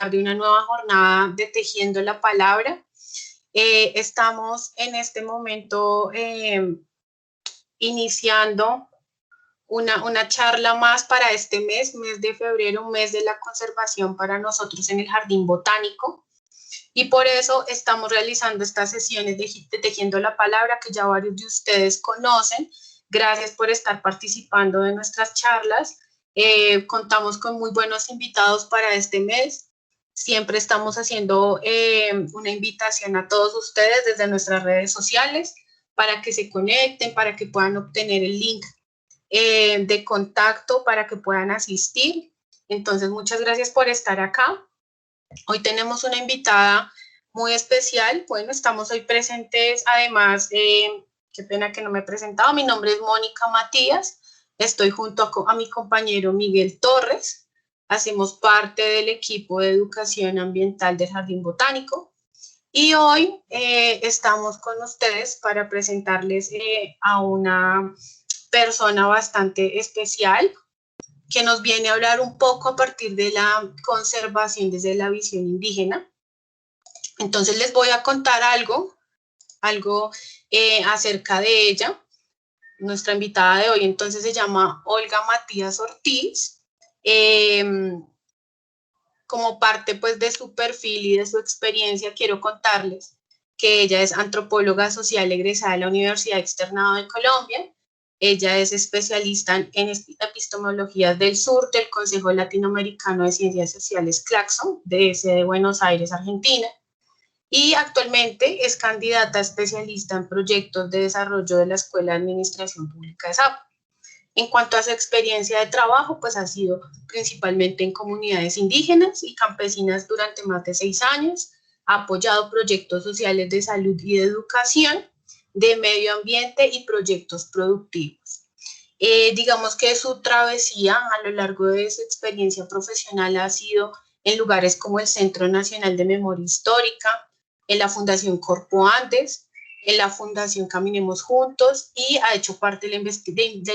de una nueva jornada de Tejiendo la Palabra. Estamos en este momento iniciando una charla más para este mes de febrero, un mes de la conservación para nosotros en el Jardín Botánico. Y por eso estamos realizando estas sesiones de Tejiendo la Palabra que ya varios de ustedes conocen. Gracias por estar participando de nuestras charlas. Contamos con muy buenos invitados para este mes. Siempre estamos haciendo una invitación a todos ustedes desde nuestras redes sociales para que se conecten, para que puedan obtener el link de contacto para que puedan asistir. Entonces, muchas gracias por estar acá. Hoy tenemos una invitada muy especial. Bueno, estamos hoy presentes, además, qué pena que no me he presentado, mi nombre es Mónica Matías, estoy junto a mi compañero Miguel Torres, hacemos parte del equipo de educación ambiental del Jardín Botánico y hoy estamos con ustedes para presentarles a una persona bastante especial que nos viene a hablar un poco a partir de la conservación desde la visión indígena. Entonces les voy a contar algo acerca de ella. Nuestra invitada de hoy entonces se llama Olga Matías Ortiz. Como parte pues de su perfil y de su experiencia, quiero contarles que ella es antropóloga social egresada de la Universidad Externado de Colombia. Ella es especialista en epistemología del sur del Consejo Latinoamericano de Ciencias Sociales CLACSO, de Buenos Aires, Argentina. Y actualmente es candidata a especialista en proyectos de desarrollo de la Escuela de Administración Pública de SAP. En cuanto a su experiencia de trabajo, pues ha sido principalmente en comunidades indígenas y campesinas durante más de 6 años. Ha apoyado proyectos sociales de salud y de educación, de medio ambiente y proyectos productivos. Digamos que su travesía a lo largo de su experiencia profesional ha sido en lugares como el Centro Nacional de Memoria Histórica, en la Fundación Corpo Andes, en la Fundación Caminemos Juntos y ha hecho parte del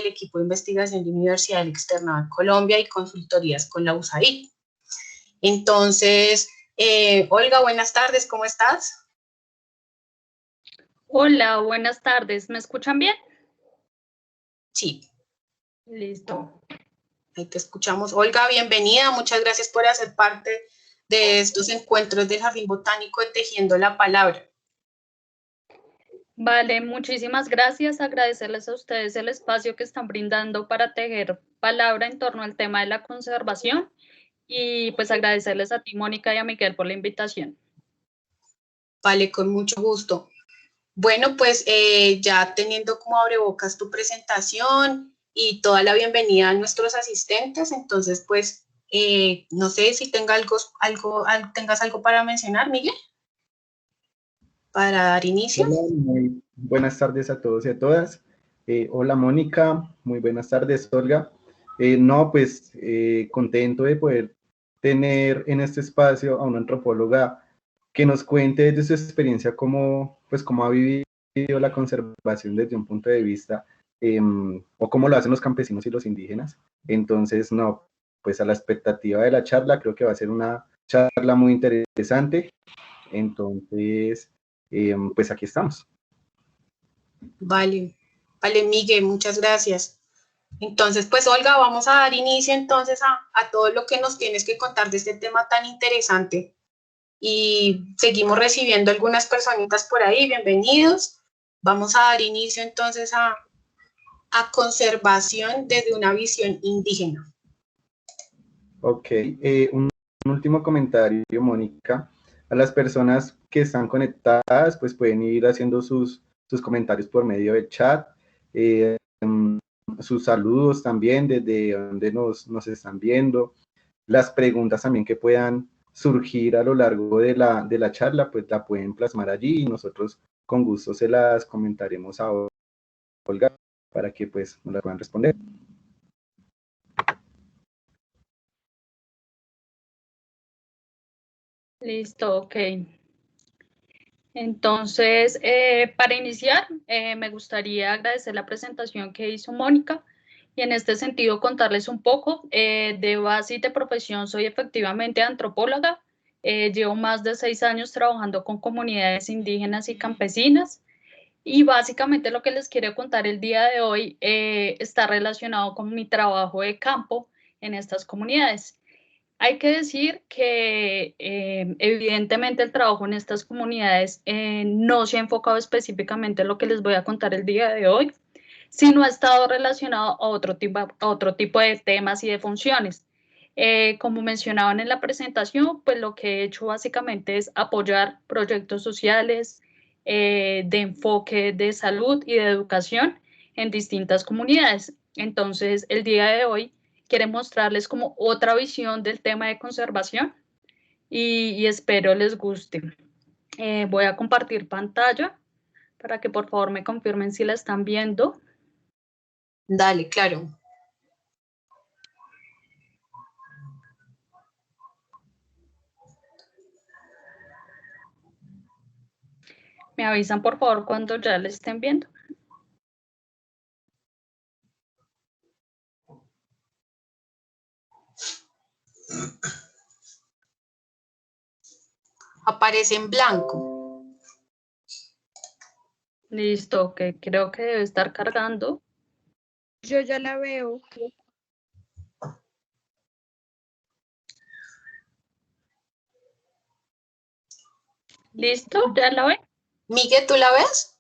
equipo de investigación de Universidad del Externado de Colombia y consultorías con la USAID. Entonces, Olga, buenas tardes, ¿cómo estás? Hola, buenas tardes, ¿me escuchan bien? Sí. Listo. Ahí te escuchamos. Olga, bienvenida, muchas gracias por hacer parte de estos encuentros del Jardín Botánico de Tejiendo la Palabra. Vale, muchísimas gracias. Agradecerles a ustedes el espacio que están brindando para tejer palabra en torno al tema de la conservación y pues agradecerles a ti, Mónica, y a Miguel por la invitación. Vale, con mucho gusto. Bueno, pues ya teniendo como abrebocas tu presentación y toda la bienvenida a nuestros asistentes, entonces pues no sé si tengas algo para mencionar, Miguel, para dar inicio. Hola, muy buenas tardes a todos y a todas. Hola Mónica, muy buenas tardes Olga. No, pues contento de poder tener en este espacio a una antropóloga que nos cuente desde su experiencia cómo ha vivido la conservación desde un punto de vista o cómo lo hacen los campesinos y los indígenas. Entonces, no, pues a la expectativa de la charla, creo que va a ser una charla muy interesante. Entonces, pues aquí estamos. Vale, Miguel, muchas gracias. Entonces, pues Olga, vamos a dar inicio entonces a todo lo que nos tienes que contar de este tema tan interesante. Y seguimos recibiendo algunas personitas por ahí, bienvenidos. Vamos a dar inicio entonces a conservación desde una visión indígena. Ok, un último comentario, Mónica. A las personas que están conectadas, pues pueden ir haciendo sus comentarios por medio del chat, sus saludos también desde donde nos están viendo, las preguntas también que puedan surgir a lo largo de la charla, pues la pueden plasmar allí y nosotros con gusto se las comentaremos a Olga para que pues nos las puedan responder. Listo, ok. Entonces, para iniciar, me gustaría agradecer la presentación que hizo Mónica y en este sentido contarles un poco. De base y de profesión soy efectivamente antropóloga, Llevo más de 6 años trabajando con comunidades indígenas y campesinas. Y básicamente lo que les quiero contar el día de hoy está relacionado con mi trabajo de campo en estas comunidades. Hay que decir que evidentemente el trabajo en estas comunidades no se ha enfocado específicamente en lo que les voy a contar el día de hoy, sino ha estado relacionado a otro tipo de temas y de funciones. Como mencionaban en la presentación, pues lo que he hecho básicamente es apoyar proyectos sociales de enfoque de salud y de educación en distintas comunidades. Entonces, el día de hoy quiero mostrarles como otra visión del tema de conservación y espero les guste. Voy a compartir pantalla para que por favor me confirmen si la están viendo. Dale, claro. Me avisan por favor cuando ya la estén viendo. Aparece en blanco. Listo, que creo que debe estar cargando. Yo ya la veo. ¿Listo? ¿Ya la ven? Miguel, ¿tú la ves?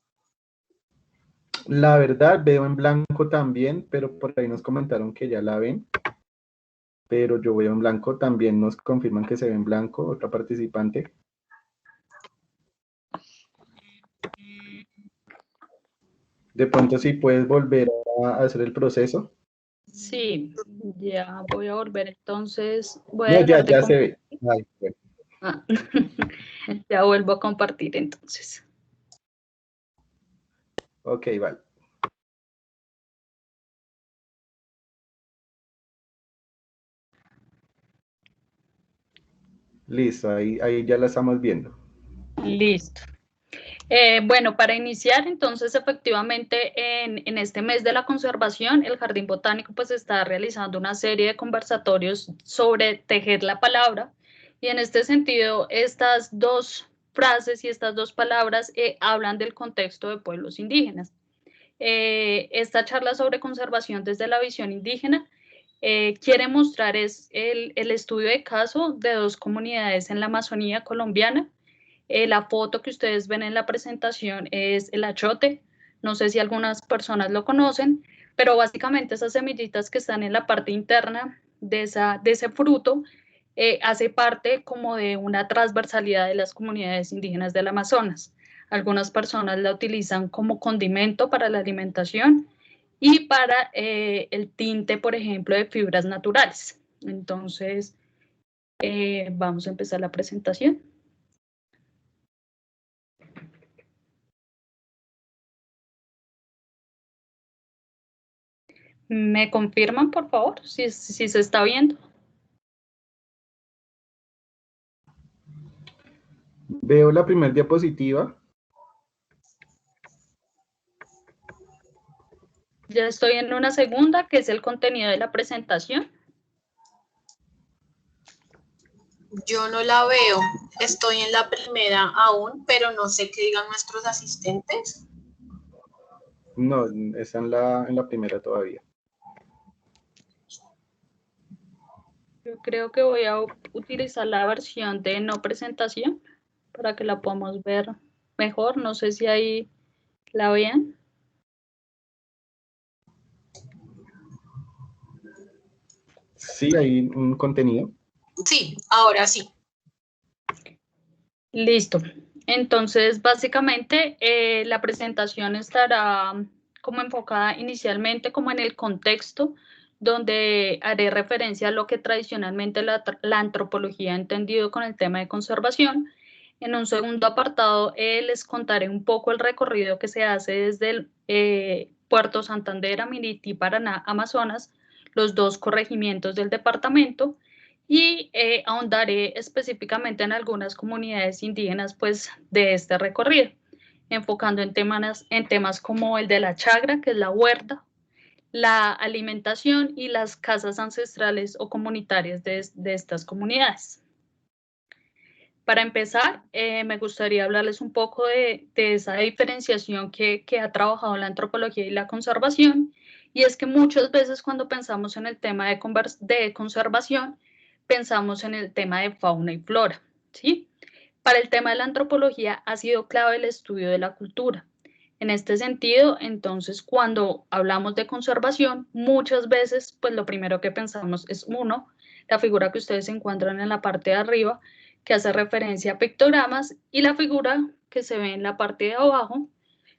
La verdad, veo en blanco también, pero por ahí nos comentaron que ya la ven. Pero yo veo en blanco, también nos confirman que se ve en blanco, otra participante. De pronto, si puedes volver a hacer el proceso. Sí, ya voy a volver. Entonces, voy a No, dejar de ya se ve. Ay, bueno. Ah, ya vuelvo a compartir entonces. Ok, vale. Listo, ahí ya la estamos viendo. Listo. Bueno, para iniciar, entonces, efectivamente, en este mes de la conservación, el Jardín Botánico pues está realizando una serie de conversatorios sobre tejer la palabra. Y en este sentido, estas dos frases y estas dos palabras hablan del contexto de pueblos indígenas. Esta charla sobre conservación desde la visión indígena quiere mostrar el estudio de caso de dos comunidades en la Amazonía colombiana. La foto que ustedes ven en la presentación es el achote. No sé si algunas personas lo conocen, pero básicamente esas semillitas que están en la parte interna de ese fruto hace parte como de una transversalidad de las comunidades indígenas del Amazonas. Algunas personas la utilizan como condimento para la alimentación y para el tinte, por ejemplo, de fibras naturales. Entonces, vamos a empezar la presentación. ¿Me confirman, por favor, si se está viendo? Veo la primera diapositiva. Ya estoy en una segunda, que es el contenido de la presentación. Yo no la veo. Estoy en la primera aún, pero no sé qué digan nuestros asistentes. No, está en la primera todavía. Yo creo que voy a utilizar la versión de no presentación para que la podamos ver mejor. No sé si ahí la vean. Sí, hay un contenido. Sí, ahora sí. Listo. Entonces, básicamente, la presentación estará como enfocada inicialmente como en el contexto, donde haré referencia a lo que tradicionalmente la antropología ha entendido con el tema de conservación. En un segundo apartado, les contaré un poco el recorrido que se hace desde el Puerto Santander, Amiriti, Paraná, Amazonas, los dos corregimientos del departamento, y ahondaré específicamente en algunas comunidades indígenas pues, de este recorrido, enfocando en temas como el de la chagra, que es la huerta, la alimentación y las casas ancestrales o comunitarias de estas comunidades. Para empezar, me gustaría hablarles un poco de esa diferenciación que ha trabajado la antropología y la conservación, y es que muchas veces cuando pensamos en el tema de conservación, pensamos en el tema de fauna y flora, ¿sí? Para el tema de la antropología ha sido clave el estudio de la cultura. En este sentido, entonces, cuando hablamos de conservación, muchas veces, pues lo primero que pensamos es la figura que ustedes encuentran en la parte de arriba, que hace referencia a pictogramas, y la figura que se ve en la parte de abajo,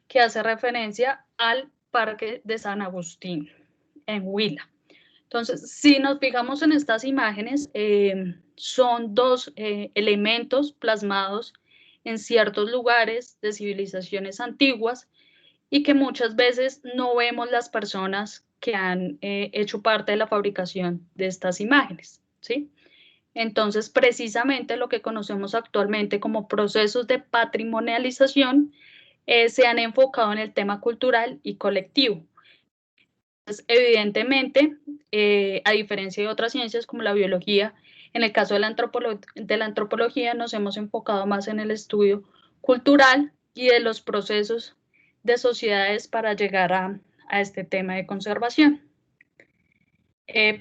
que hace referencia al Parque de San Agustín, en Huila. Entonces, si nos fijamos en estas imágenes, son dos elementos plasmados en ciertos lugares de civilizaciones antiguas y que muchas veces no vemos las personas que han hecho parte de la fabricación de estas imágenes, ¿sí? Entonces, precisamente lo que conocemos actualmente como procesos de patrimonialización se han enfocado en el tema cultural y colectivo. Entonces, evidentemente, a diferencia de otras ciencias como la biología, en el caso de la antropología nos hemos enfocado más en el estudio cultural y de los procesos de sociedades para llegar a este tema de conservación.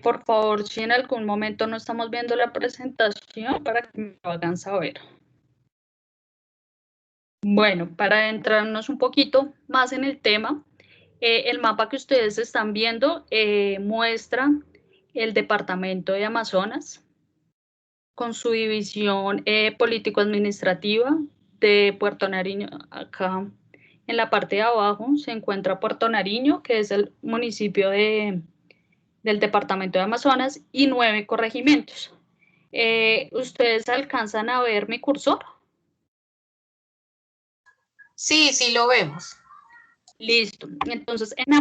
Por favor, si en algún momento no estamos viendo la presentación, para que me lo hagan saber. Bueno, para adentrarnos un poquito más en el tema, el mapa que ustedes están viendo muestra el departamento de Amazonas con su división político-administrativa de Puerto Nariño. Acá en la parte de abajo se encuentra Puerto Nariño, que es el municipio del departamento de Amazonas, y 9 corregimientos. ¿Ustedes alcanzan a ver mi cursor? Sí, sí lo vemos. Listo. Entonces, en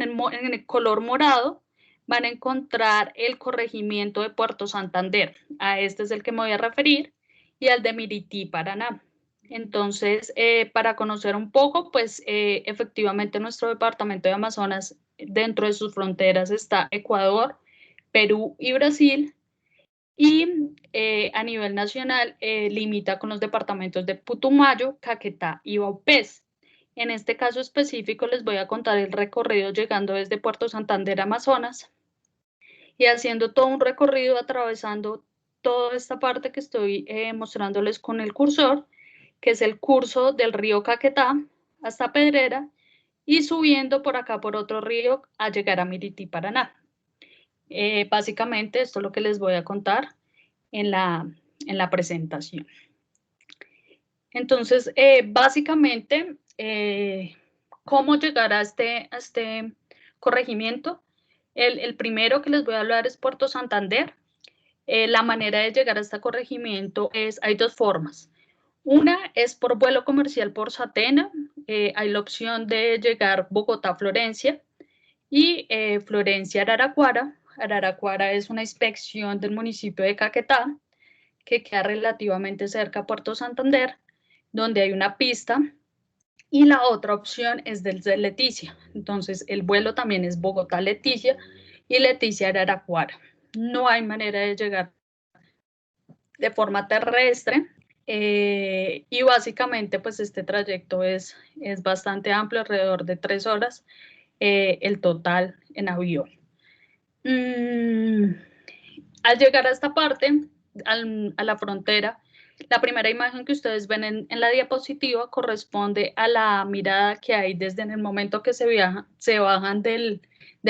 el color morado van a encontrar el corregimiento de Puerto Santander. A este es el que me voy a referir, y al de Mirití, Paraná. Entonces, para conocer un poco, pues efectivamente nuestro departamento de Amazonas, dentro de sus fronteras está Ecuador, Perú y Brasil, y a nivel nacional limita con los departamentos de Putumayo, Caquetá y Vaupés. En este caso específico les voy a contar el recorrido llegando desde Puerto Santander, Amazonas, y haciendo todo un recorrido atravesando toda esta parte que estoy mostrándoles con el cursor, que es el curso del río Caquetá hasta Pedrera, y subiendo por acá por otro río a llegar a Mirití, Paraná. Básicamente esto es lo que les voy a contar en la presentación. Entonces, básicamente, ¿cómo llegar a este corregimiento? El primero que les voy a hablar es Puerto Santander. La manera de llegar a este corregimiento hay 2 formas. Una es por vuelo comercial por Satena. Hay la opción de llegar Bogotá-Florencia y Florencia-Araraquara. Araraquara es una inspección del municipio de Caquetá, que queda relativamente cerca a Puerto Santander, donde hay una pista, y la otra opción es desde Leticia. Entonces, el vuelo también es Bogotá-Leticia y Leticia-Araraquara. No hay manera de llegar de forma terrestre, y básicamente, pues este trayecto es bastante amplio, alrededor de 3 horas, el total en avión. Al llegar a esta parte, a la frontera, la primera imagen que ustedes ven en la diapositiva corresponde a la mirada que hay desde el momento que se bajan del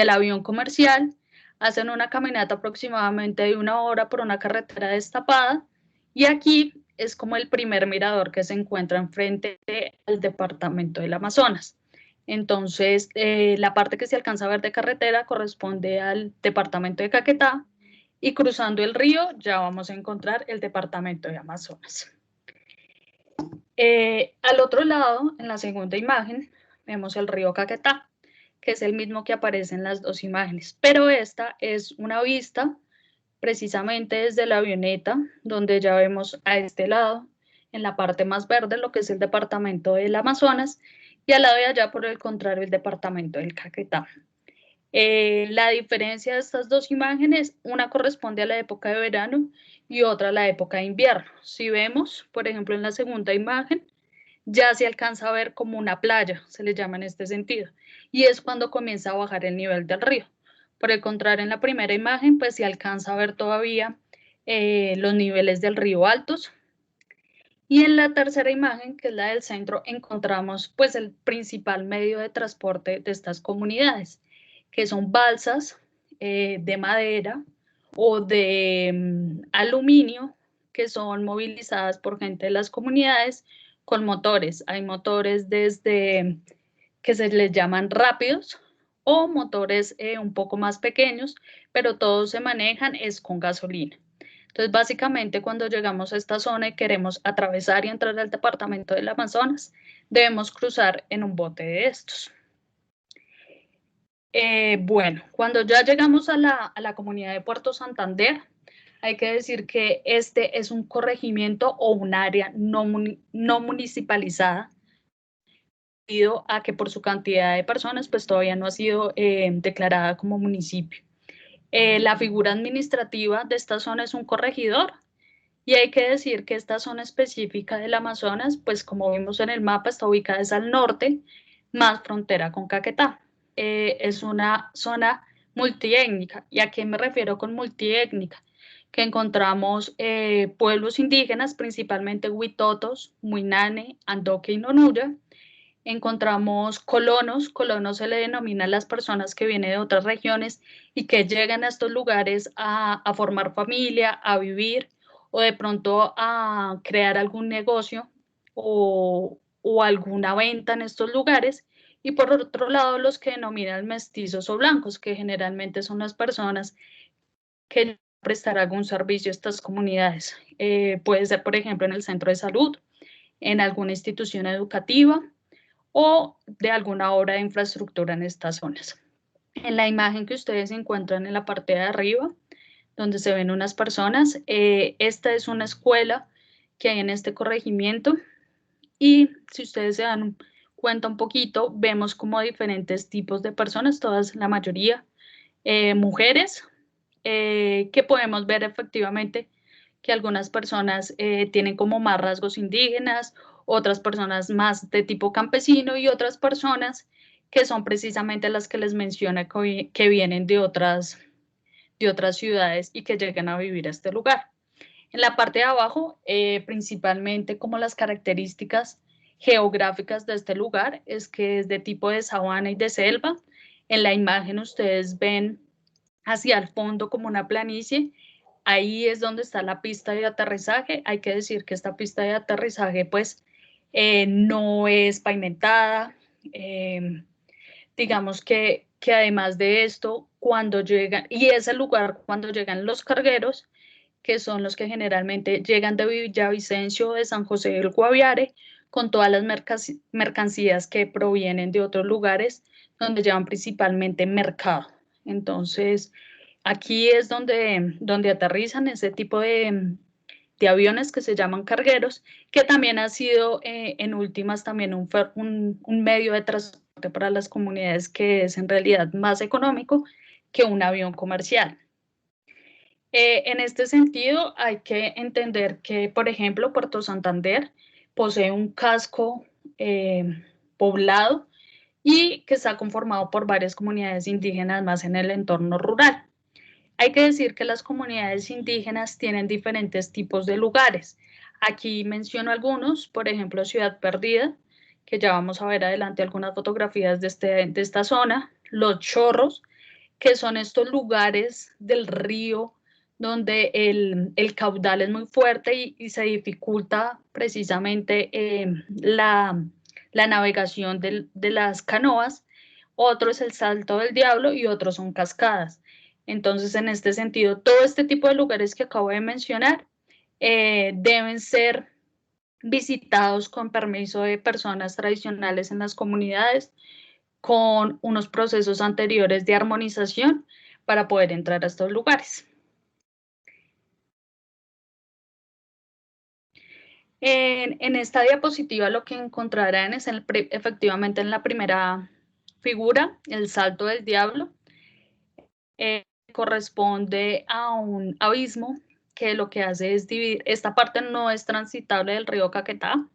avión comercial, hacen una caminata aproximadamente de 1 hora por una carretera destapada, y aquí es como el primer mirador que se encuentra enfrente al departamento del Amazonas. Entonces, la parte que se alcanza a ver de carretera corresponde al departamento de Caquetá, y cruzando el río ya vamos a encontrar el departamento de Amazonas. Al otro lado, en la segunda imagen, vemos el río Caquetá, que es el mismo que aparece en las 2 imágenes, pero esta es una vista precisamente desde la avioneta, donde ya vemos a este lado, en la parte más verde, lo que es el departamento del Amazonas, y al lado de allá, por el contrario, el departamento del Caquetá. La diferencia de estas dos imágenes, una corresponde a la época de verano y otra a la época de invierno. Si vemos, por ejemplo, en la segunda imagen, ya se alcanza a ver como una playa, se le llama en este sentido, y es cuando comienza a bajar el nivel del río. Por el contrario, en la primera imagen, pues se alcanza a ver todavía los niveles del río altos. Y en la tercera imagen, que es la del centro, encontramos pues el principal medio de transporte de estas comunidades, que son balsas de madera o de aluminio, que son movilizadas por gente de las comunidades con motores. Hay motores desde que se les llaman rápidos o motores un poco más pequeños, pero todos se manejan es con gasolina. Entonces, básicamente, cuando llegamos a esta zona y queremos atravesar y entrar al departamento del Amazonas, debemos cruzar en un bote de estos. Bueno, cuando ya llegamos a la comunidad de Puerto Santander, hay que decir que este es un corregimiento o un área no municipalizada, debido a que por su cantidad de personas, pues todavía no ha sido declarada como municipio. La figura administrativa de esta zona es un corregidor, y hay que decir que esta zona específica del Amazonas, pues como vimos en el mapa, está ubicada al norte, más frontera con Caquetá. Es una zona multiétnica. ¿Y a qué me refiero con multiétnica? Que encontramos pueblos indígenas, principalmente huitotos, muinane, andoque y nonuya. Encontramos colonos se le denomina a las personas que vienen de otras regiones y que llegan a estos lugares a formar familia, a vivir o de pronto a crear algún negocio o alguna venta en estos lugares. Y por otro lado, los que denominan mestizos o blancos, que generalmente son las personas que prestar algún servicio a estas comunidades. Puede ser, por ejemplo, en el centro de salud, en alguna institución educativa o de alguna obra de infraestructura en estas zonas. En la imagen que ustedes encuentran en la parte de arriba, donde se ven unas personas, esta es una escuela que hay en este corregimiento, y si ustedes se dan cuenta un poquito, vemos como diferentes tipos de personas, todas, la mayoría, mujeres, que podemos ver efectivamente que algunas personas tienen como más rasgos indígenas, otras personas más de tipo campesino y otras personas que son precisamente las que les menciona que vienen de otras ciudades y que llegan a vivir a este lugar. En la parte de abajo, principalmente como las características geográficas de este lugar es que es de tipo de sabana y de selva. En la imagen ustedes ven hacia el fondo como una planicie. Ahí es donde está la pista de aterrizaje. Hay que decir que esta pista de aterrizaje pues no es pavimentada. Digamos que además de esto, cuando llegan, y es el lugar cuando llegan los cargueros, que son los que generalmente llegan de Villavicencio, de San José del Guaviare, con todas las mercancías que provienen de otros lugares, donde llevan principalmente mercado. Entonces, aquí es donde aterrizan ese tipo de aviones que se llaman cargueros, que también ha sido en últimas también un medio de transporte para las comunidades que es en realidad más económico que un avión comercial. En este sentido, hay que entender que, por ejemplo, Puerto Santander posee un casco poblado y que está conformado por varias comunidades indígenas más en el entorno rural. Hay que decir que las comunidades indígenas tienen diferentes tipos de lugares. Aquí menciono algunos, por ejemplo, Ciudad Perdida, que ya vamos a ver adelante algunas fotografías de esta zona, Los Chorros, que son estos lugares del río donde el caudal es muy fuerte y se dificulta precisamente la navegación de las canoas. Otro es el Salto del Diablo y otros son cascadas. Entonces, en este sentido, todo este tipo de lugares que acabo de mencionar deben ser visitados con permiso de personas tradicionales en las comunidades, con unos procesos anteriores de armonización para poder entrar a estos lugares. En esta diapositiva lo que encontrarán es efectivamente en la primera figura, el Salto del Diablo. corresponde a un abismo que lo que hace es dividir, esta parte no es transitable del río Caquetá,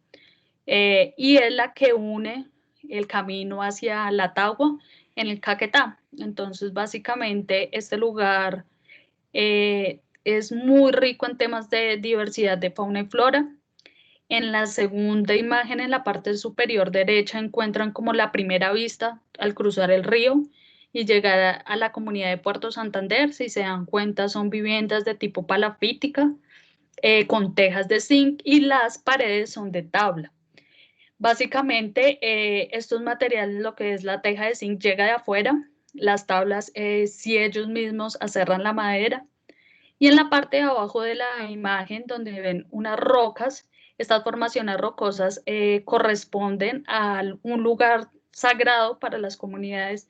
y es la que une el camino hacia la Tagua en el Caquetá. Entonces, básicamente, este lugar es muy rico en temas de diversidad de fauna y flora. En la segunda imagen, en la parte superior derecha, encuentran como la primera vista al cruzar el río y llegar a la comunidad de Puerto Santander. Si se dan cuenta, son viviendas de tipo palafítica, con tejas de zinc, y las paredes son de tabla. Básicamente, estos materiales, lo que es la teja de zinc, llega de afuera, las tablas, si ellos mismos aserran la madera. Y en la parte de abajo de la imagen, donde ven unas rocas, estas formaciones rocosas corresponden a un lugar sagrado para las comunidades,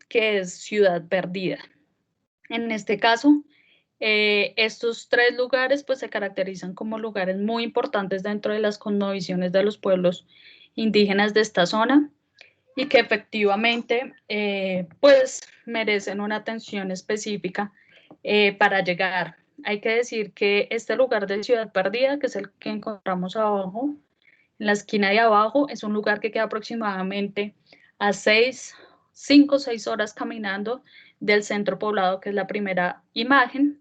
que es Ciudad Perdida. En este caso, estos tres lugares pues se caracterizan como lugares muy importantes dentro de las cosmovisiones de los pueblos indígenas de esta zona, y que efectivamente pues merecen una atención específica para llegar. Hay que decir que este lugar de Ciudad Perdida, que es el que encontramos abajo, en la esquina de abajo, es un lugar que queda aproximadamente a 5 o 6 horas caminando del centro poblado, que es la primera imagen,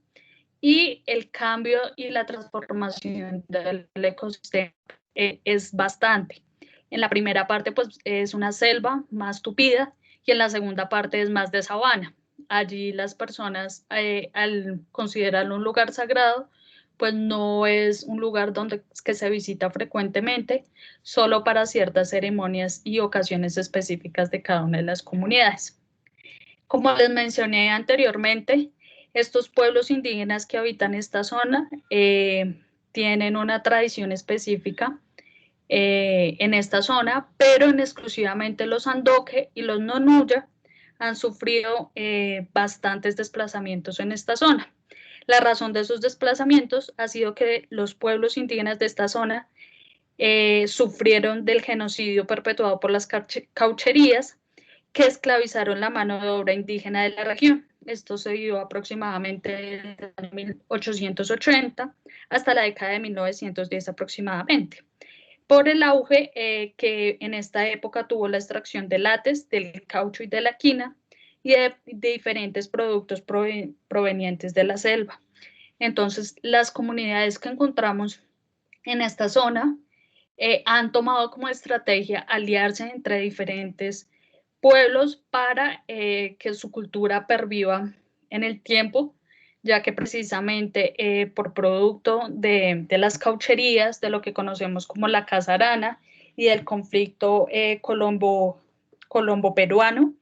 y el cambio y la transformación del ecosistema es bastante. En la primera parte pues es una selva más tupida, y en la segunda parte es más de sabana. Allí las personas, al considerarlo un lugar sagrado, pues no es un lugar que se visita frecuentemente, solo para ciertas ceremonias y ocasiones específicas de cada una de las comunidades. Como les mencioné anteriormente, estos pueblos indígenas que habitan esta zona tienen una tradición específica en esta zona, pero en exclusivamente los Andoque y los Nonuya han sufrido bastantes desplazamientos en esta zona. La razón de esos desplazamientos ha sido que los pueblos indígenas de esta zona sufrieron del genocidio perpetuado por las caucherías, que esclavizaron la mano de obra indígena de la región. Esto se dio aproximadamente desde el 1880 hasta la década de 1910 aproximadamente, por el auge que en esta época tuvo la extracción de látex, del caucho y de la quina, y de diferentes productos provenientes de la selva. Entonces, las comunidades que encontramos en esta zona han tomado como estrategia aliarse entre diferentes pueblos para que su cultura perviva en el tiempo, ya que precisamente por producto de las caucherías, de lo que conocemos como la Casa Arana y del conflicto colombo-peruano,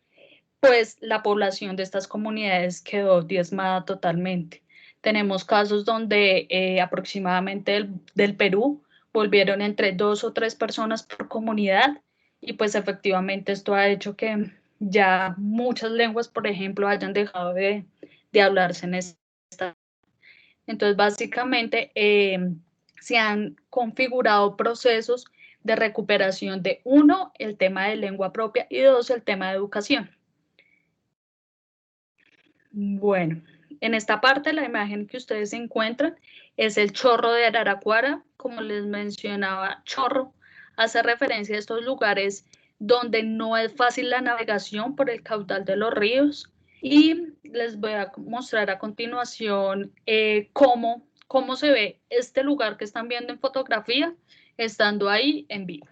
pues la población de estas comunidades quedó diezmada totalmente. Tenemos casos donde aproximadamente del Perú volvieron entre 2 o 3 personas por comunidad, y pues efectivamente esto ha hecho que ya muchas lenguas, por ejemplo, hayan dejado de hablarse en esta. Entonces, básicamente, se han configurado procesos de recuperación de, uno, el tema de lengua propia, y dos, el tema de educación. Bueno, en esta parte la imagen que ustedes encuentran es el chorro de Araraquara. Como les mencionaba, chorro hace referencia a estos lugares donde no es fácil la navegación por el caudal de los ríos, y les voy a mostrar a continuación cómo se ve este lugar que están viendo en fotografía estando ahí en vivo.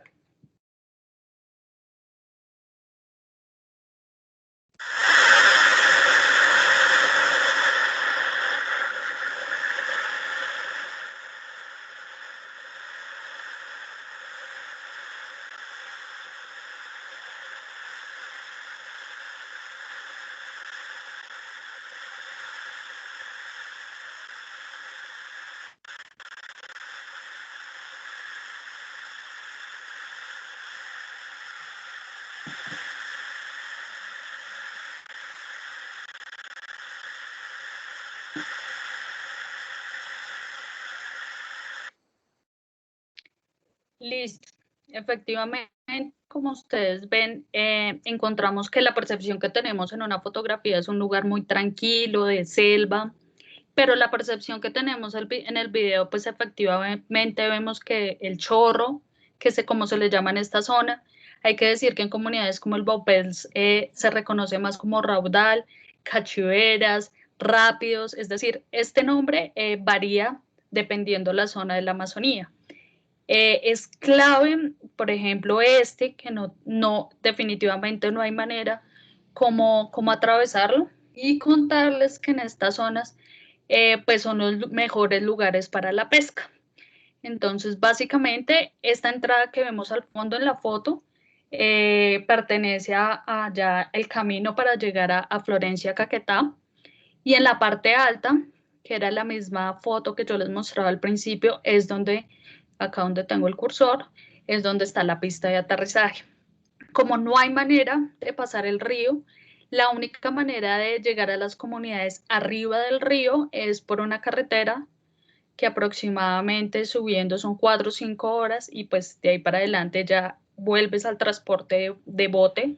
Listo. Efectivamente, como ustedes ven, encontramos que la percepción que tenemos en una fotografía es un lugar muy tranquilo, de selva, pero la percepción que tenemos en el video, pues efectivamente vemos que el chorro, como se le llama en esta zona, hay que decir que en comunidades como el Baupés se reconoce más como raudal, cachiveras, rápidos, es decir, este nombre varía dependiendo la zona de la Amazonía. Es clave, por ejemplo, que definitivamente no hay manera como atravesarlo, y contarles que en estas zonas pues son los mejores lugares para la pesca. Entonces, básicamente, esta entrada que vemos al fondo en la foto pertenece a ya el camino para llegar a Florencia, Caquetá, y en la parte alta, que era la misma foto que yo les mostraba al principio, es donde, acá donde tengo el cursor, es donde está la pista de aterrizaje. Como no hay manera de pasar el río, la única manera de llegar a las comunidades arriba del río es por una carretera que aproximadamente subiendo son 4 o 5 horas, y pues de ahí para adelante ya vuelves al transporte de bote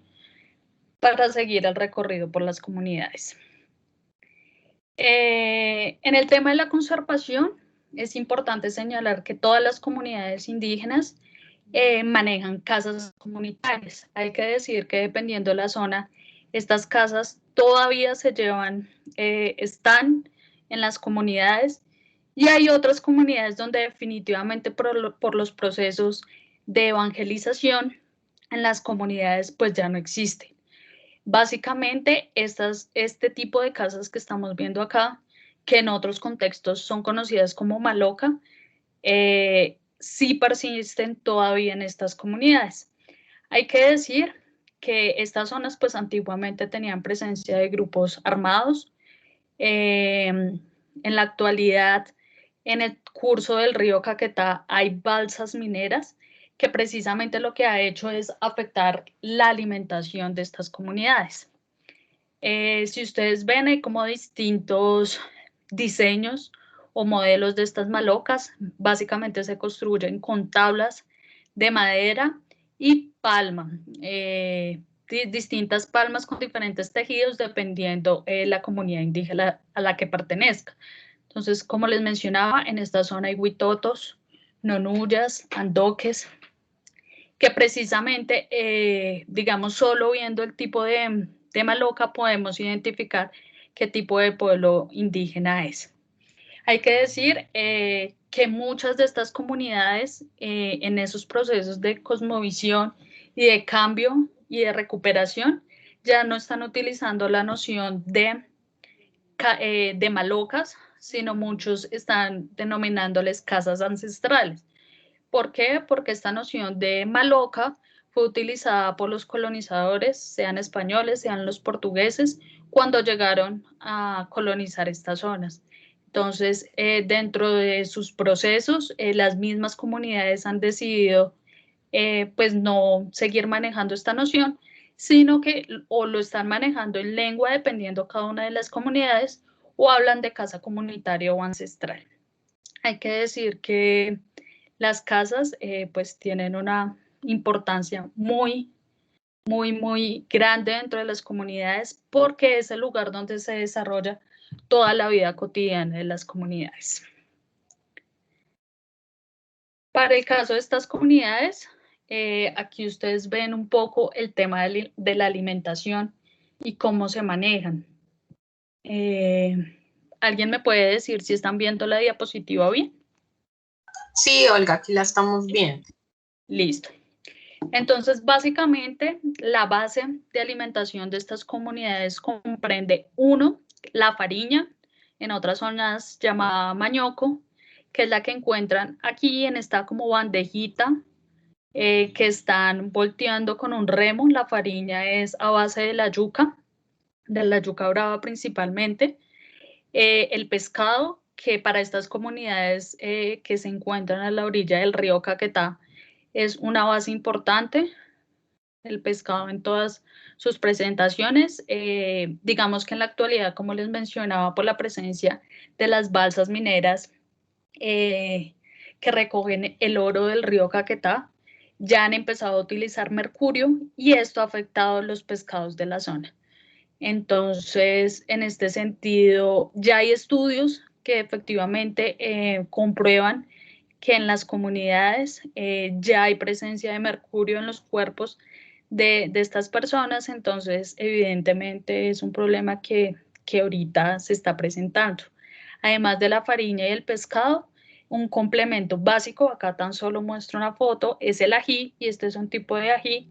para seguir el recorrido por las comunidades. En el tema de la conservación, es importante señalar que todas las comunidades indígenas manejan casas comunitarias. Hay que decir que dependiendo de la zona, estas casas todavía se llevan, están en las comunidades, y hay otras comunidades donde definitivamente por los procesos de evangelización en las comunidades pues ya no existen. Básicamente, este tipo de casas que estamos viendo acá, que en otros contextos son conocidas como maloca, sí persisten todavía en estas comunidades. Hay que decir que estas zonas pues antiguamente tenían presencia de grupos armados. En la actualidad, en el curso del río Caquetá hay balsas mineras que precisamente lo que ha hecho es afectar la alimentación de estas comunidades. Si ustedes ven, hay como distintos diseños o modelos de estas malocas. Básicamente se construyen con tablas de madera y palma, distintas palmas con diferentes tejidos dependiendo la comunidad indígena a la que pertenezca. Entonces, como les mencionaba, en esta zona hay huitotos, nonuyas, andoques, que precisamente, digamos, solo viendo el tipo de maloca podemos identificar qué tipo de pueblo indígena es. Hay que decir que muchas de estas comunidades en esos procesos de cosmovisión y de cambio y de recuperación ya no están utilizando la noción de malocas, sino muchos están denominándoles casas ancestrales. ¿Por qué? Porque esta noción de maloca fue utilizada por los colonizadores, sean españoles, sean los portugueses, cuando llegaron a colonizar estas zonas. Entonces, dentro de sus procesos, las mismas comunidades han decidido pues no seguir manejando esta noción, sino que o lo están manejando en lengua dependiendo cada una de las comunidades, o hablan de casa comunitaria o ancestral. Hay que decir que las casas pues tienen una importancia muy grande dentro de las comunidades, porque es el lugar donde se desarrolla toda la vida cotidiana de las comunidades. Para el caso de estas comunidades, aquí ustedes ven un poco el tema de la alimentación y cómo se manejan. ¿Alguien me puede decir si están viendo la diapositiva bien? Sí, Olga, aquí la estamos viendo. Listo. Entonces, básicamente, la base de alimentación de estas comunidades comprende, uno, la fariña, en otras zonas llamada mañoco, que es la que encuentran aquí en esta como bandejita que están volteando con un remo. La fariña es a base de la yuca brava principalmente. El pescado, que para estas comunidades que se encuentran a la orilla del río Caquetá, es una base importante, el pescado en todas sus presentaciones. Digamos que en la actualidad, como les mencionaba, por la presencia de las balsas mineras que recogen el oro del río Caquetá, ya han empezado a utilizar mercurio y esto ha afectado los pescados de la zona. Entonces, en este sentido, ya hay estudios que efectivamente comprueban que en las comunidades ya hay presencia de mercurio en los cuerpos de estas personas, entonces evidentemente es un problema que ahorita se está presentando. Además de la farina y el pescado, un complemento básico, acá tan solo muestro una foto, es el ají, y este es un tipo de ají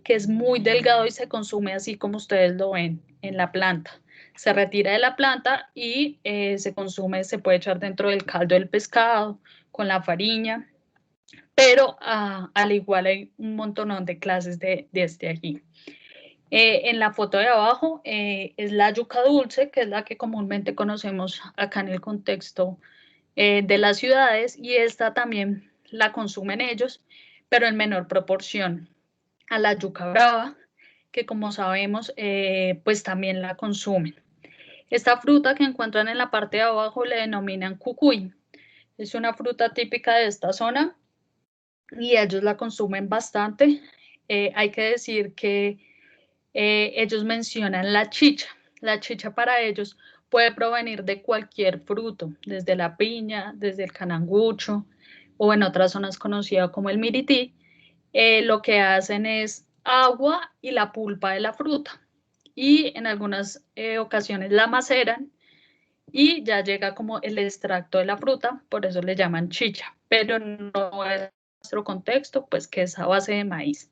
que es muy delgado y se consume así como ustedes lo ven en la planta. Se retira de la planta y se consume, se puede echar dentro del caldo del pescado, con la farina, pero al igual hay un montón de clases de este ají. En la foto de abajo es la yuca dulce, que es la que comúnmente conocemos acá en el contexto de las ciudades, y esta también la consumen ellos, pero en menor proporción a la yuca brava, que como sabemos, pues también la consumen. Esta fruta que encuentran en la parte de abajo le denominan cucuy. Es una fruta típica de esta zona y ellos la consumen bastante. Hay que decir que ellos mencionan la chicha. La chicha para ellos puede provenir de cualquier fruto, desde la piña, desde el canangucho, o en otras zonas conocida como el mirití. Lo que hacen es agua y la pulpa de la fruta, y en algunas ocasiones la maceran y ya llega como el extracto de la fruta, por eso le llaman chicha, pero no es nuestro contexto, pues que es a base de maíz.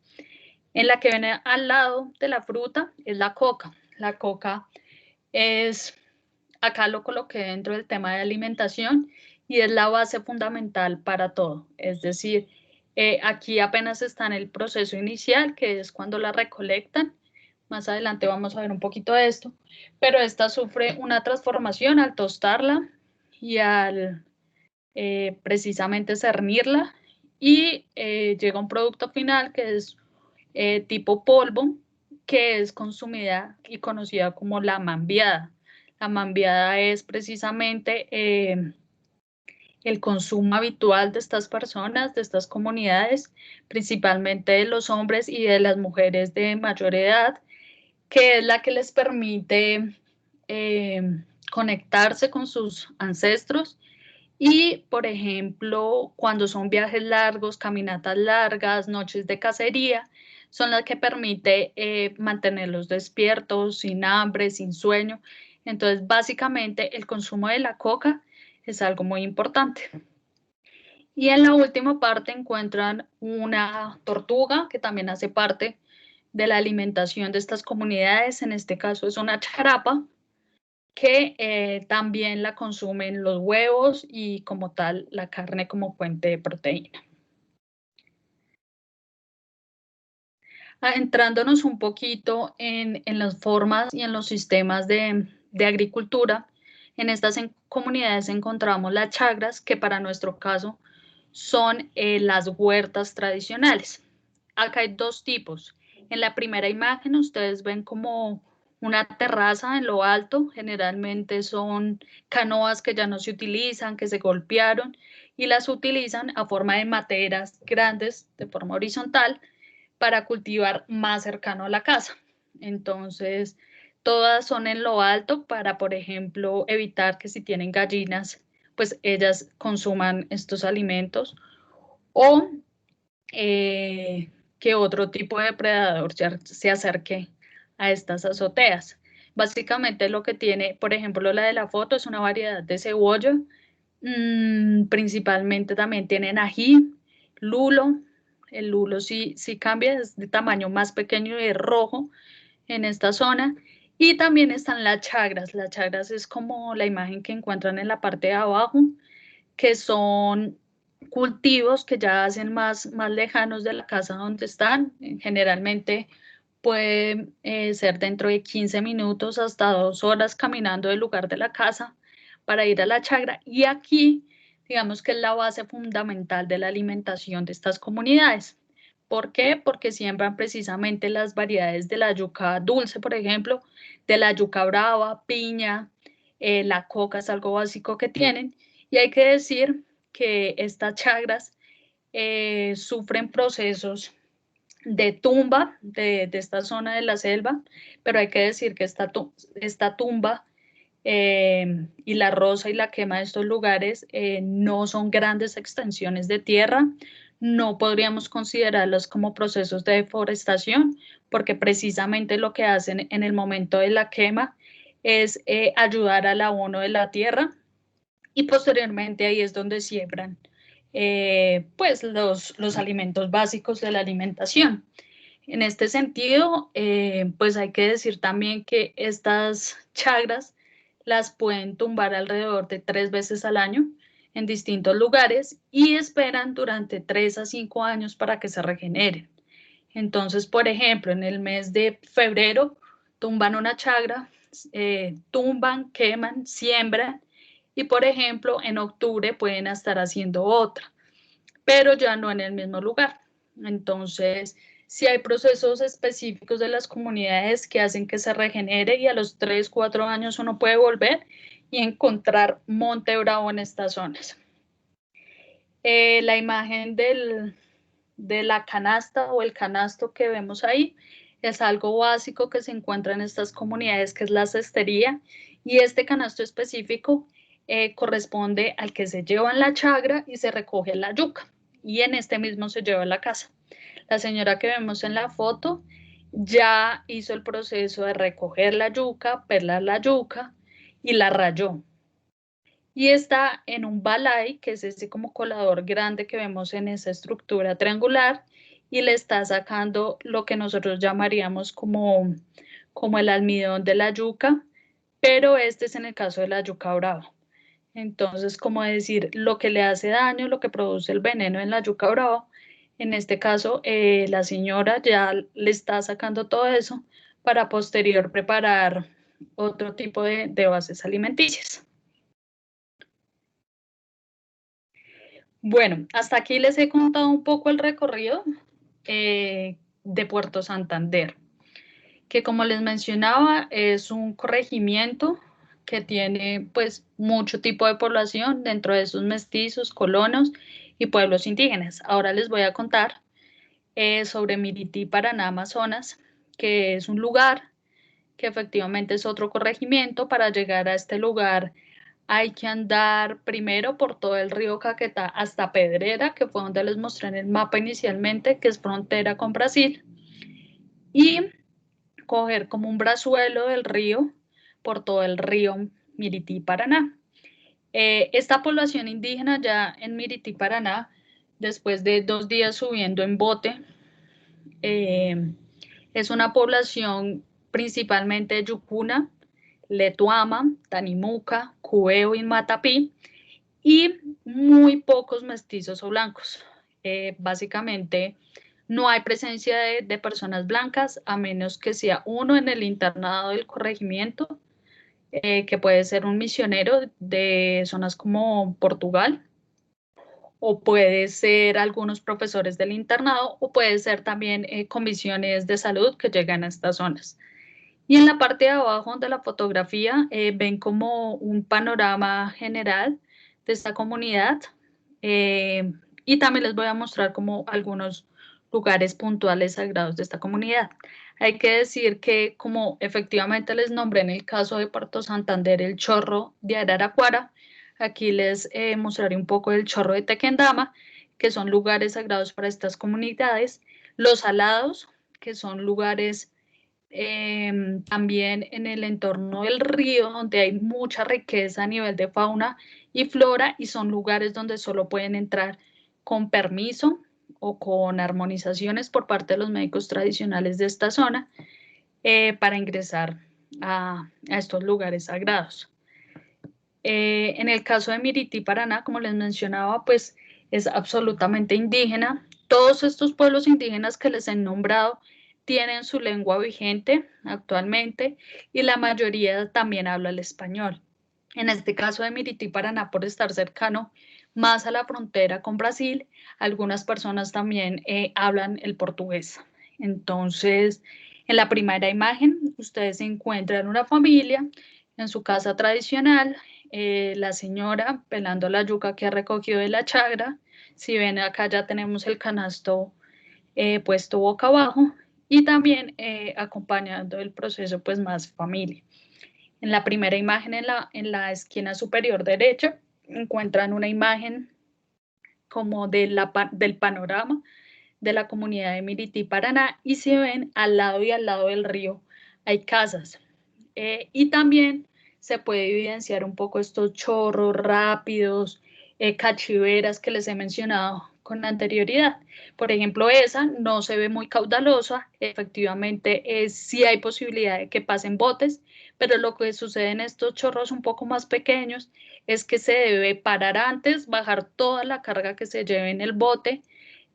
En la que viene al lado de la fruta es la coca. La coca es, acá lo coloqué dentro del tema de alimentación, y es la base fundamental para todo. Es decir, aquí apenas está en el proceso inicial, que es cuando la recolectan. Más adelante vamos a ver un poquito de esto, pero esta sufre una transformación al tostarla y al precisamente cernirla, y llega un producto final que es tipo polvo, que es consumida y conocida como la mambiada. La mambiada es precisamente el consumo habitual de estas personas, de estas comunidades, principalmente de los hombres y de las mujeres de mayor edad, que es la que les permite conectarse con sus ancestros. Y, por ejemplo, cuando son viajes largos, caminatas largas, noches de cacería, son las que permite mantenerlos despiertos, sin hambre, sin sueño. Entonces, básicamente, el consumo de la coca es algo muy importante. Y en la última parte encuentran una tortuga que también hace parte de la alimentación de estas comunidades. En este caso es una charapa, que también la consumen los huevos y como tal la carne como fuente de proteína. Entrándonos un poquito en las formas y en los sistemas de agricultura, en estas comunidades encontramos las chagras, que para nuestro caso son las huertas tradicionales. Acá hay dos tipos. En la primera imagen ustedes ven como una terraza en lo alto, generalmente son canoas que ya no se utilizan, que se golpearon, y las utilizan a forma de materas grandes de forma horizontal para cultivar más cercano a la casa. Entonces, todas son en lo alto para, por ejemplo, evitar que si tienen gallinas, pues ellas consuman estos alimentos, o que otro tipo de depredador se acerque a estas azoteas. Básicamente lo que tiene, por ejemplo, la de la foto es una variedad de cebolla, principalmente también tienen ají, lulo. El lulo sí cambia, es de tamaño más pequeño y es rojo en esta zona. Y también están las chagras. Las chagras es como la imagen que encuentran en la parte de abajo, que son cultivos que ya hacen más lejanos de la casa donde están. Generalmente puede ser dentro de 15 minutos hasta 2 horas caminando del lugar de la casa para ir a la chagra. Y aquí, digamos que es la base fundamental de la alimentación de estas comunidades. ¿Por qué? Porque siembran precisamente las variedades de la yuca dulce, por ejemplo, de la yuca brava, piña, la coca es algo básico que tienen. Y hay que decir que estas chagras sufren procesos de tumba de esta zona de la selva, pero hay que decir que esta tumba y la roza y la quema de estos lugares no son grandes extensiones de tierra, no podríamos considerarlos como procesos de deforestación, porque precisamente lo que hacen en el momento de la quema es ayudar al abono de la tierra, y posteriormente ahí es donde siembran pues los alimentos básicos de la alimentación. En este sentido, pues hay que decir también que estas chagras las pueden tumbar alrededor de 3 veces al año en distintos lugares y esperan durante 3 a 5 años para que se regeneren. Entonces, por ejemplo, en el mes de febrero tumban una chagra, tumban, queman, siembran, y por ejemplo en octubre pueden estar haciendo otra, pero ya no en el mismo lugar. Entonces, si hay procesos específicos de las comunidades que hacen que se regenere, y a los 3, 4 años uno puede volver y encontrar monte bravo en estas zonas. La imagen de la canasta o el canasto que vemos ahí es algo básico que se encuentra en estas comunidades, que es la cestería, y este canasto específico corresponde al que se lleva en la chagra y se recoge la yuca, y en este mismo se lleva a la casa. La señora que vemos en la foto ya hizo el proceso de recoger la yuca, pelar la yuca y la rayó. Y está en un balay, que es ese como colador grande que vemos en esa estructura triangular, y le está sacando lo que nosotros llamaríamos como el almidón de la yuca, pero este es en el caso de la yuca brava. Entonces, como decir, lo que le hace daño, lo que produce el veneno en la yuca brava, en este caso, la señora ya le está sacando todo eso para posterior preparar otro tipo de bases alimenticias. Bueno, hasta aquí les he contado un poco el recorrido de Puerto Santander, que como les mencionaba es un corregimiento que tiene pues mucho tipo de población, dentro de sus mestizos, colonos y pueblos indígenas. Ahora les voy a contar sobre Mirití, Paraná, Amazonas, que es un lugar que efectivamente es otro corregimiento. Para llegar a este lugar hay que andar primero por todo el río Caquetá hasta Pedrera, que fue donde les mostré en el mapa inicialmente, que es frontera con Brasil, y coger como un brazuelo del río por todo el río Mirití, Paraná. Esta población indígena ya en Mirití, Paraná, después de 2 días subiendo en bote, es una población principalmente yucuna, letuama, tanimuca, cubeo y matapí, y muy pocos mestizos o blancos. Básicamente no hay presencia de personas blancas, a menos que sea uno en el internado del corregimiento, que puede ser un misionero de zonas como Portugal, o puede ser algunos profesores del internado, o puede ser también comisiones de salud que llegan a estas zonas. Y en la parte de abajo de la fotografía ven como un panorama general de esta comunidad, y también les voy a mostrar como algunos lugares puntuales sagrados de esta comunidad. Hay que decir que, como efectivamente les nombré en el caso de Puerto Santander, el chorro de Araraquara, aquí les mostraré un poco del chorro de Tequendama, que son lugares sagrados para estas comunidades. Los Salados, que son lugares también en el entorno del río, donde hay mucha riqueza a nivel de fauna y flora, y son lugares donde solo pueden entrar con permiso o con armonizaciones por parte de los médicos tradicionales de esta zona para ingresar a estos lugares sagrados. En el caso de Mirití, Paraná, como les mencionaba, pues es absolutamente indígena. Todos estos pueblos indígenas que les he nombrado tienen su lengua vigente actualmente, y la mayoría también habla el español. En este caso de Mirití, Paraná, por estar cercano más a la frontera con Brasil, algunas personas también hablan el portugués. Entonces, en la primera imagen, ustedes encuentran una familia en su casa tradicional, la señora pelando la yuca que ha recogido de la chagra, Si ven acá ya tenemos el canasto puesto boca abajo y también acompañando el proceso pues más familia. En la primera imagen en la esquina superior derecha encuentran una imagen como del panorama de la comunidad de Mirití, Paraná, y si ven al lado y al lado del río hay casas. Y también se puede evidenciar un poco estos chorros rápidos, cachiveras que les he mencionado con anterioridad. Por ejemplo, esa no se ve muy caudalosa, efectivamente sí hay posibilidad de que pasen botes, pero lo que sucede en estos chorros un poco más pequeños es que se debe parar antes, bajar toda la carga que se lleve en el bote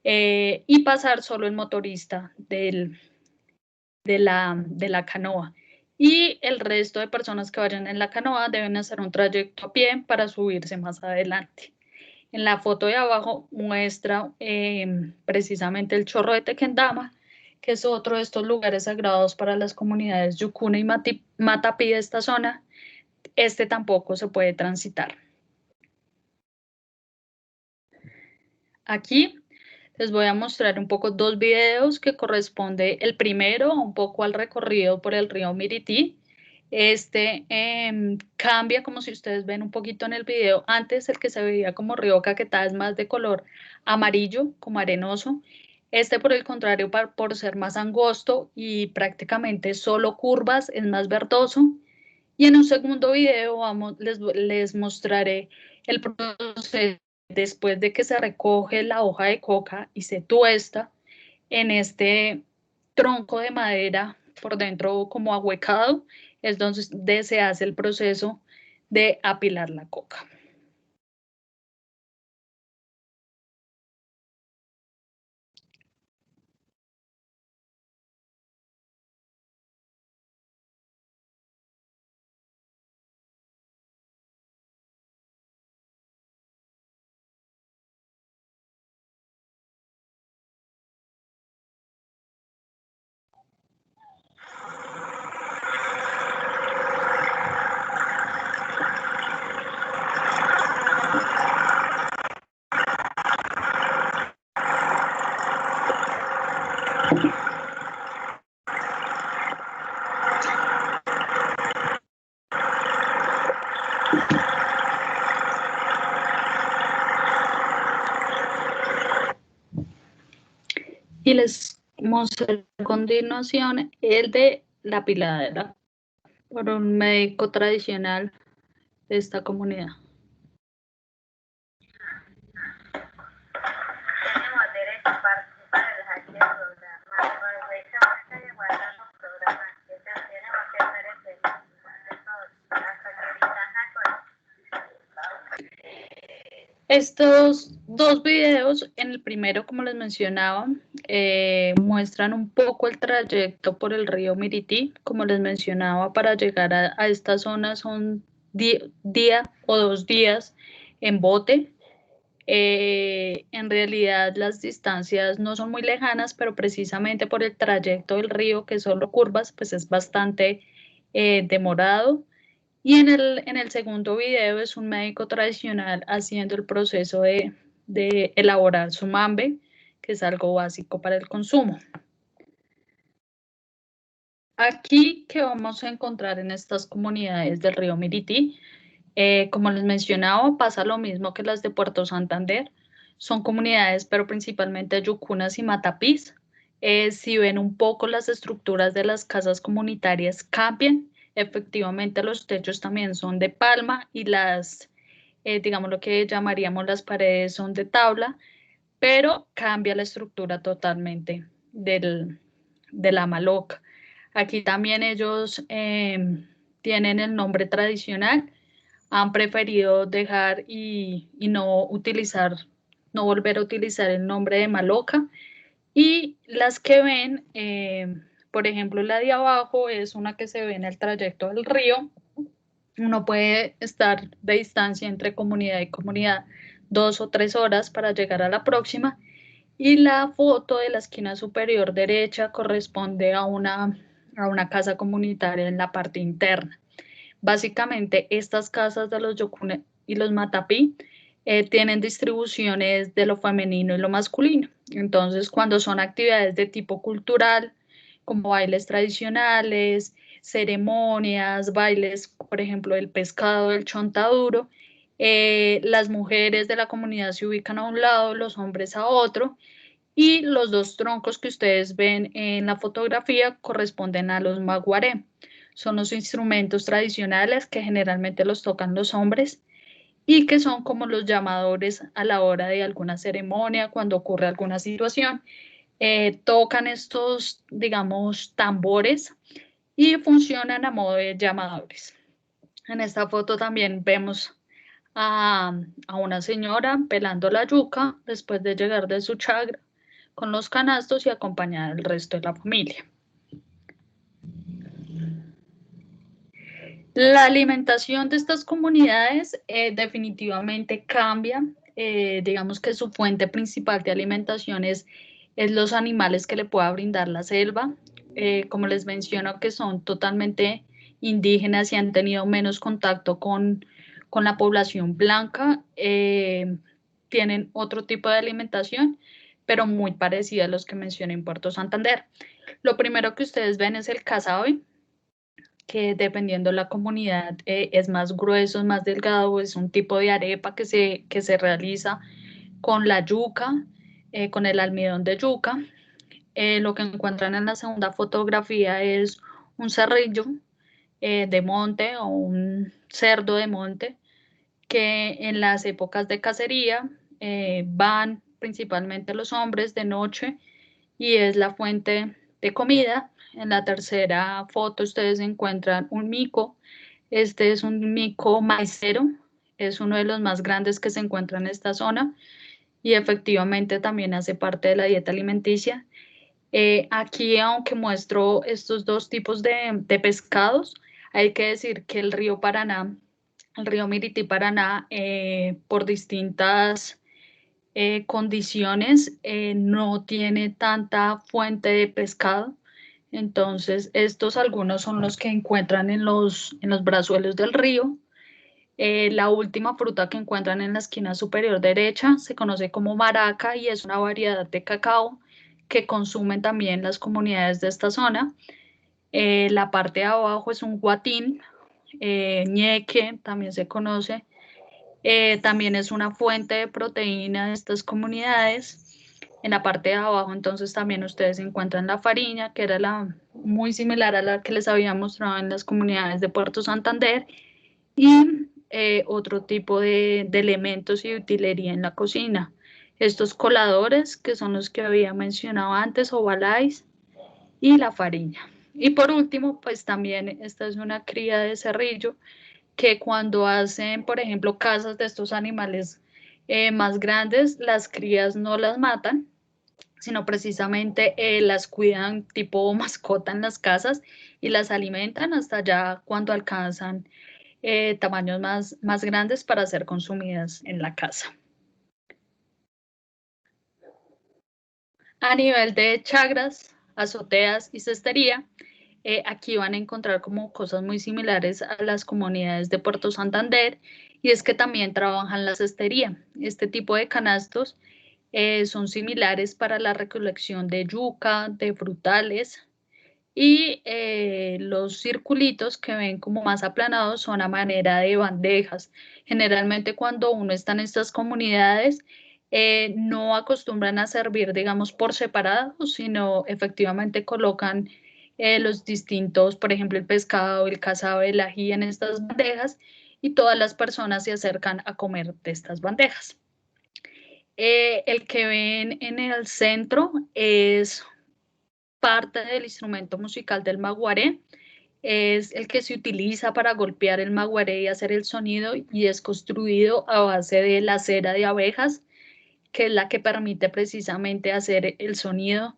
y pasar solo el motorista de la canoa. Y el resto de personas que vayan en la canoa deben hacer un trayecto a pie para subirse más adelante. En la foto de abajo muestra precisamente el chorro de Tequendama, que es otro de estos lugares sagrados para las comunidades Yucuna y Matapí de esta zona. Este tampoco se puede transitar. Aquí les voy a mostrar un poco dos videos que corresponde el primero un poco al recorrido por el río Mirití. Este cambia, como si ustedes ven un poquito en el video, antes el que se veía como río Caquetá es más de color amarillo, como arenoso. Este, por el contrario, por ser más angosto y prácticamente solo curvas, es más verdoso. Y en un segundo video les mostraré el proceso después de que se recoge la hoja de coca y se tuesta en este tronco de madera por dentro como ahuecado, es donde se hace el proceso de apilar la coca. Y les mostré a continuación el de la piladera por un médico tradicional de esta comunidad. Tenemos derecho a participar en las actividades del programa. Aprovechamos esta llamada a los programas que tenemos que hacer Estos dos videos, en el primero, como les mencionaba, muestran un poco el trayecto por el río Mirití. Como les mencionaba, para llegar a esta zona son día o 2 días en bote. En realidad las distancias no son muy lejanas, pero precisamente por el trayecto del río, que son solo curvas, pues es bastante demorado. Y en el segundo video es un médico tradicional haciendo el proceso de elaborar su mambe, que es algo básico para el consumo. Aquí, ¿qué vamos a encontrar en estas comunidades del río Mirití? Como les mencionaba, pasa lo mismo que las de Puerto Santander. Son comunidades, pero principalmente yucunas y matapís. Si ven un poco las estructuras de las casas comunitarias cambian. Efectivamente, los techos también son de palma y digamos lo que llamaríamos las paredes son de tabla, pero cambia la estructura totalmente de la maloca. Aquí también ellos tienen el nombre tradicional, han preferido dejar y no volver a utilizar el nombre de maloca. Y las que ven, por ejemplo, la de abajo es una que se ve en el trayecto del río. Uno puede estar de distancia entre comunidad y comunidad 2 o 3 horas para llegar a la próxima. Y la foto de la esquina superior derecha corresponde a una casa comunitaria en la parte interna. Básicamente, estas casas de los Yokune y los Matapí tienen distribuciones de lo femenino y lo masculino. Entonces, cuando son actividades de tipo cultural, como bailes tradicionales, ceremonias, bailes, por ejemplo, el pescado, el chontaduro, las mujeres de la comunidad se ubican a un lado, los hombres a otro, y los dos troncos que ustedes ven en la fotografía corresponden a los maguaré. Son los instrumentos tradicionales que generalmente los tocan los hombres y que son como los llamadores a la hora de alguna ceremonia, cuando ocurre alguna situación. Tocan estos, digamos, tambores y funcionan a modo de llamadores. En esta foto también vemos a una señora pelando la yuca después de llegar de su chagra con los canastos y acompañada del resto de la familia. La alimentación de estas comunidades definitivamente cambia. Digamos que su fuente principal de alimentación es los animales que le pueda brindar la selva. Como les menciono, que son totalmente indígenas y han tenido menos contacto con la población blanca, tienen otro tipo de alimentación, pero muy parecida a los que mencioné en Puerto Santander. Lo primero que ustedes ven es el casabe, que dependiendo de la comunidad es más grueso, es más delgado, es un tipo de arepa que se realiza con la yuca, con el almidón de yuca. Lo que encuentran en la segunda fotografía es un cerrillo de monte o un cerdo de monte que en las épocas de cacería van principalmente los hombres de noche y es la fuente de comida. En la tercera foto ustedes encuentran un mico. Este es un mico maicero, es uno de los más grandes que se encuentra en esta zona y efectivamente también hace parte de la dieta alimenticia. Aquí, aunque muestro estos dos tipos de pescados, hay que decir que el río Paraná, el río Mirití-Paraná, por distintas condiciones, no tiene tanta fuente de pescado. Entonces, estos algunos son los que encuentran en los brazuelos del río. La última fruta que encuentran en la esquina superior derecha se conoce como maraca y es una variedad de cacao que consumen también las comunidades de esta zona. La parte de abajo es un guatín, ñeque también se conoce. También es una fuente de proteína de estas comunidades. En la parte de abajo entonces también ustedes encuentran la fariña, que era muy similar a la que les había mostrado en las comunidades de Puerto Santander, y otro tipo de elementos y utilería en la cocina. Estos coladores, que son los que había mencionado antes, o balais, y la fariña. Y por último, pues también esta es una cría de cerrillo, que cuando hacen, por ejemplo, casas de estos animales más grandes, las crías no las matan, sino precisamente las cuidan tipo mascota en las casas y las alimentan hasta ya cuando alcanzan tamaños más grandes para ser consumidas en la casa. A nivel de chagras, azoteas y cestería, aquí van a encontrar como cosas muy similares a las comunidades de Puerto Santander, y es que también trabajan la cestería. Este tipo de canastos son similares para la recolección de yuca, de frutales, y los circulitos que ven como más aplanados son a manera de bandejas. Generalmente cuando uno está en estas comunidades, no acostumbran a servir, digamos, por separado, sino efectivamente colocan los distintos, por ejemplo, el pescado, el casabe, el ají en estas bandejas, y todas las personas se acercan a comer de estas bandejas. El que ven en el centro es parte del instrumento musical del maguaré. Es el que se utiliza para golpear el maguaré y hacer el sonido, y es construido a base de la cera de abejas, que es la que permite precisamente hacer el sonido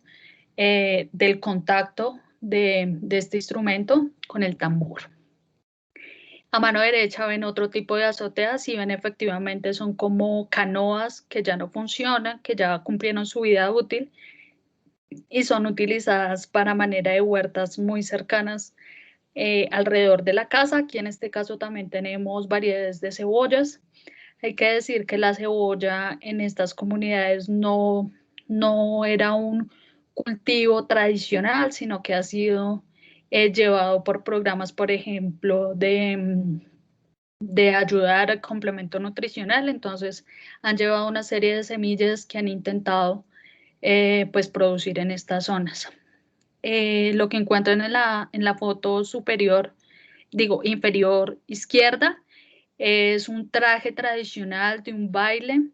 del contacto de este instrumento con el tambor. A mano derecha ven otro tipo de azoteas y ven efectivamente son como canoas que ya no funcionan, que ya cumplieron su vida útil y son utilizadas para manera de huertas muy cercanas alrededor de la casa. Aquí en este caso también tenemos variedades de cebollas. Hay que decir que la cebolla en estas comunidades no era un cultivo tradicional, sino que ha sido llevado por programas, por ejemplo, de ayudar al complemento nutricional. Entonces, han llevado una serie de semillas que han intentado pues producir en estas zonas. Lo que encuentran en la foto superior, inferior izquierda, es un traje tradicional de un baile,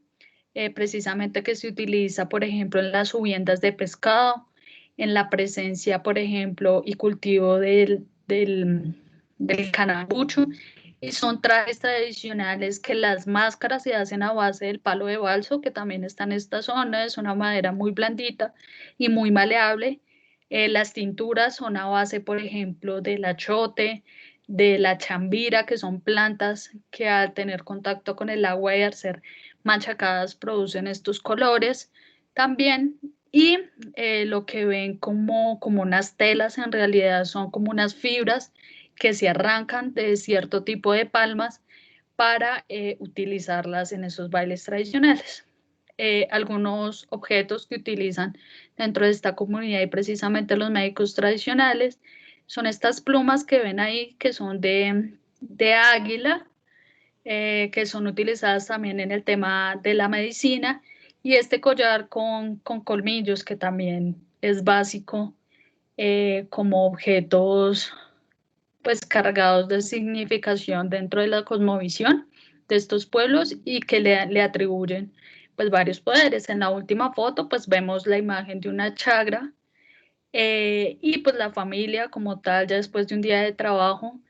precisamente que se utiliza, por ejemplo, en las subiendas de pescado, en la presencia, por ejemplo, y cultivo del canabucho. Y son trajes tradicionales que las máscaras se hacen a base del palo de balso, que también está en esta zona. Es una madera muy blandita y muy maleable. Las tinturas son a base, por ejemplo, del achote, de la chambira, que son plantas que al tener contacto con el agua y al ser machacadas producen estos colores también. Y lo que ven como unas telas en realidad son como unas fibras que se arrancan de cierto tipo de palmas para utilizarlas en esos bailes tradicionales. Algunos objetos que utilizan dentro de esta comunidad y precisamente los médicos tradicionales son estas plumas que ven ahí, que son de águila, que son utilizadas también en el tema de la medicina, y este collar con colmillos, que también es básico como objetos pues cargados de significación dentro de la cosmovisión de estos pueblos y que le atribuyen pues varios poderes. En la última foto pues vemos la imagen de una chagra y pues la familia como tal ya después de un día de trabajo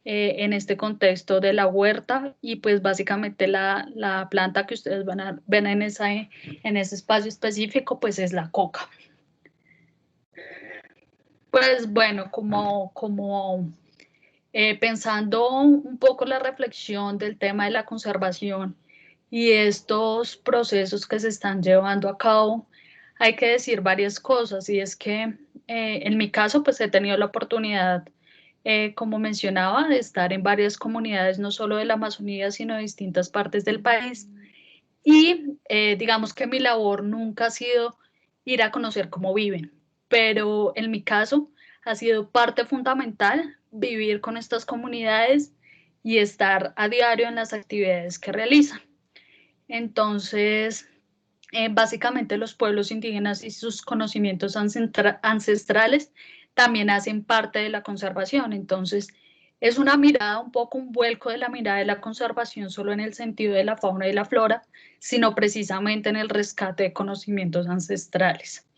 en este contexto de la huerta, y pues básicamente la planta que ustedes ven en ese espacio específico pues es la coca. Pues bueno, pensando un poco la reflexión del tema de la conservación y estos procesos que se están llevando a cabo, hay que decir varias cosas, y es que en mi caso pues he tenido la oportunidad, como mencionaba, de estar en varias comunidades, no solo de la Amazonía, sino de distintas partes del país, y digamos que mi labor nunca ha sido ir a conocer cómo viven, pero en mi caso ha sido parte fundamental vivir con estas comunidades y estar a diario en las actividades que realizan. Entonces, básicamente los pueblos indígenas y sus conocimientos ancestrales también hacen parte de la conservación. Entonces, es una mirada, un poco un vuelco de la mirada de la conservación, solo en el sentido de la fauna y la flora, sino precisamente en el rescate de conocimientos ancestrales.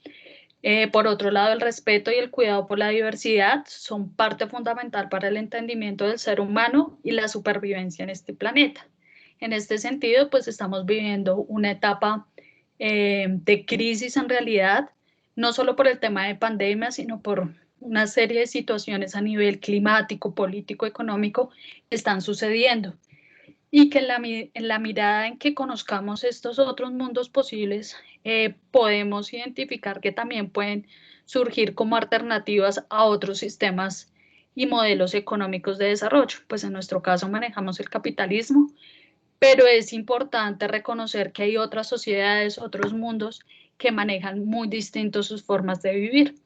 Por otro lado, el respeto y el cuidado por la diversidad son parte fundamental para el entendimiento del ser humano y la supervivencia en este planeta. En este sentido, pues estamos viviendo una etapa de crisis en realidad, no solo por el tema de pandemia, sino por una serie de situaciones a nivel climático, político, económico que están sucediendo. Y que en la mirada en que conozcamos estos otros mundos posibles, podemos identificar que también pueden surgir como alternativas a otros sistemas y modelos económicos de desarrollo. Pues en nuestro caso manejamos el capitalismo, pero es importante reconocer que hay otras sociedades, otros mundos que manejan muy distintos sus formas de vivir.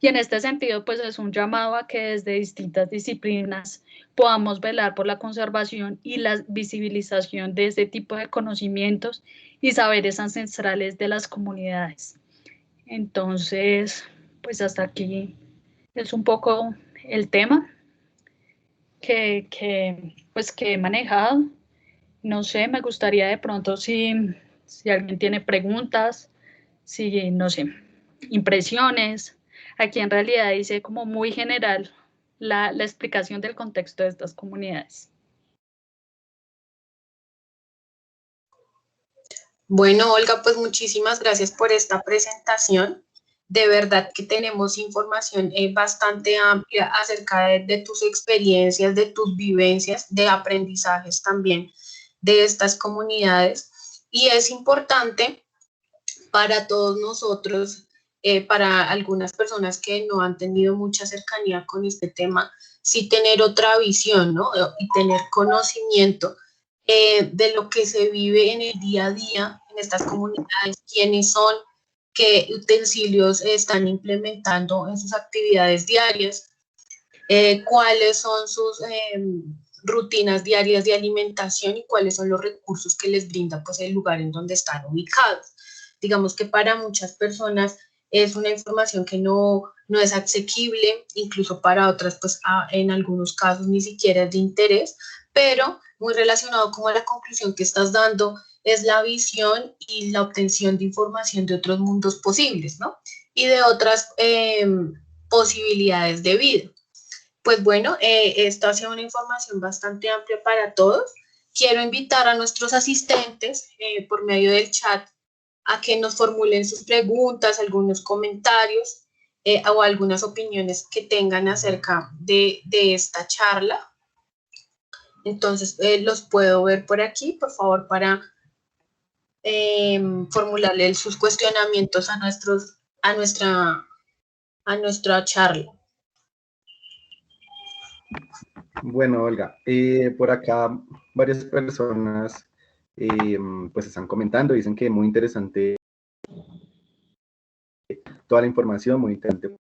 Y en este sentido, pues es un llamado a que desde distintas disciplinas podamos velar por la conservación y la visibilización de este tipo de conocimientos y saberes ancestrales de las comunidades. Entonces, pues hasta aquí es un poco el tema que he manejado. No sé, me gustaría de pronto si alguien tiene preguntas, si, no sé, impresiones. Aquí en realidad dice como muy general la explicación del contexto de estas comunidades. Bueno, Olga, pues muchísimas gracias por esta presentación. De verdad que tenemos información bastante amplia acerca de tus experiencias, de tus vivencias, de aprendizajes también de estas comunidades. Y es importante para todos nosotros, para algunas personas que no han tenido mucha cercanía con este tema, sí tener otra visión, ¿no? Y tener conocimiento de lo que se vive en el día a día en estas comunidades, quiénes son, qué utensilios están implementando en sus actividades diarias, cuáles son sus rutinas diarias de alimentación y cuáles son los recursos que les brinda pues, el lugar en donde están ubicados. Digamos que para muchas personas es una información que no es asequible, incluso para otras, pues en algunos casos ni siquiera es de interés, pero muy relacionado con la conclusión que estás dando es la visión y la obtención de información de otros mundos posibles, ¿no? Y de otras posibilidades de vida. Pues bueno, esto ha sido una información bastante amplia para todos. Quiero invitar a nuestros asistentes por medio del chat a que nos formulen sus preguntas, algunos comentarios o algunas opiniones que tengan acerca de esta charla. Entonces, los puedo ver por aquí, por favor, para formularle sus cuestionamientos a nuestra charla. Bueno, Olga, por acá varias personas pues están comentando, dicen que muy interesante toda la información, muy interesante.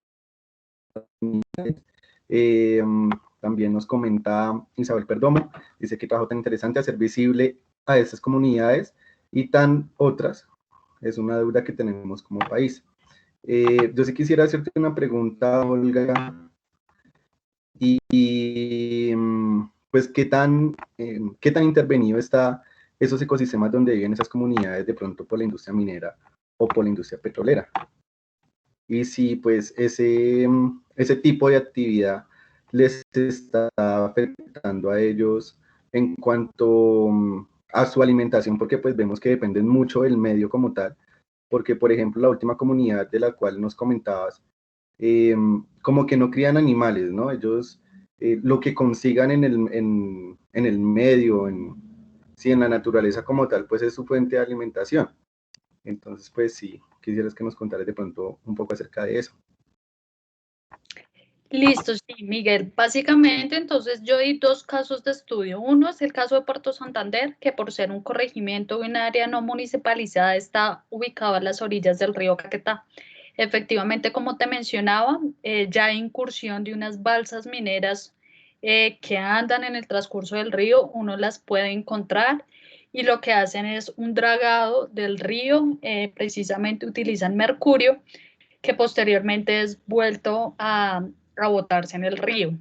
También nos comenta Isabel Perdomo, dice que trabajo tan interesante hacer visible a estas comunidades y tan otras, es una deuda que tenemos como país. Yo sí quisiera hacerte una pregunta, Olga, y pues qué tan intervenido está esos ecosistemas donde viven esas comunidades de pronto por la industria minera o por la industria petrolera. Y si pues ese tipo de actividad les está afectando a ellos en cuanto a su alimentación, porque pues vemos que dependen mucho del medio como tal, porque por ejemplo la última comunidad de la cual nos comentabas, como que no crían animales, ¿no? Ellos lo que consigan en el medio, sí, en la naturaleza como tal, pues es su fuente de alimentación. Entonces, pues sí, quisieras que nos contaras de pronto un poco acerca de eso. Listo, sí, Miguel. Básicamente, entonces yo di dos casos de estudio. Uno es el caso de Puerto Santander, que por ser un corregimiento de un área no municipalizada está ubicado a las orillas del río Caquetá. Efectivamente, como te mencionaba, ya hay incursión de unas balsas mineras que andan en el transcurso del río, uno las puede encontrar y lo que hacen es un dragado del río, precisamente utilizan mercurio, que posteriormente es vuelto a botarse en el río.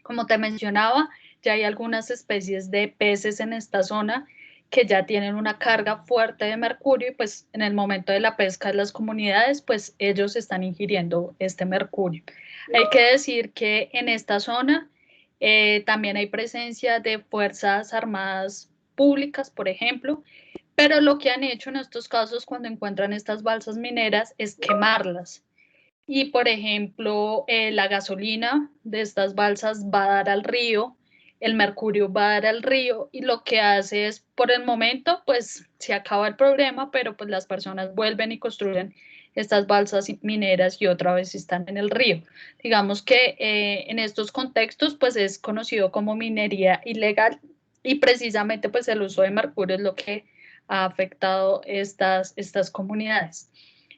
Como te mencionaba, ya hay algunas especies de peces en esta zona que ya tienen una carga fuerte de mercurio y pues en el momento de la pesca de las comunidades, pues ellos están ingiriendo este mercurio. Hay que decir que en esta zona también hay presencia de fuerzas armadas públicas, por ejemplo, pero lo que han hecho en estos casos cuando encuentran estas balsas mineras es quemarlas. Y, por ejemplo, la gasolina de estas balsas va a dar al río, el mercurio va a dar al río y lo que hace es, por el momento, pues se acaba el problema, pero pues las personas vuelven y construyen estas balsas mineras y otra vez están en el río. Digamos que en estos contextos, pues es conocido como minería ilegal y precisamente pues el uso de mercurio es lo que ha afectado estas comunidades.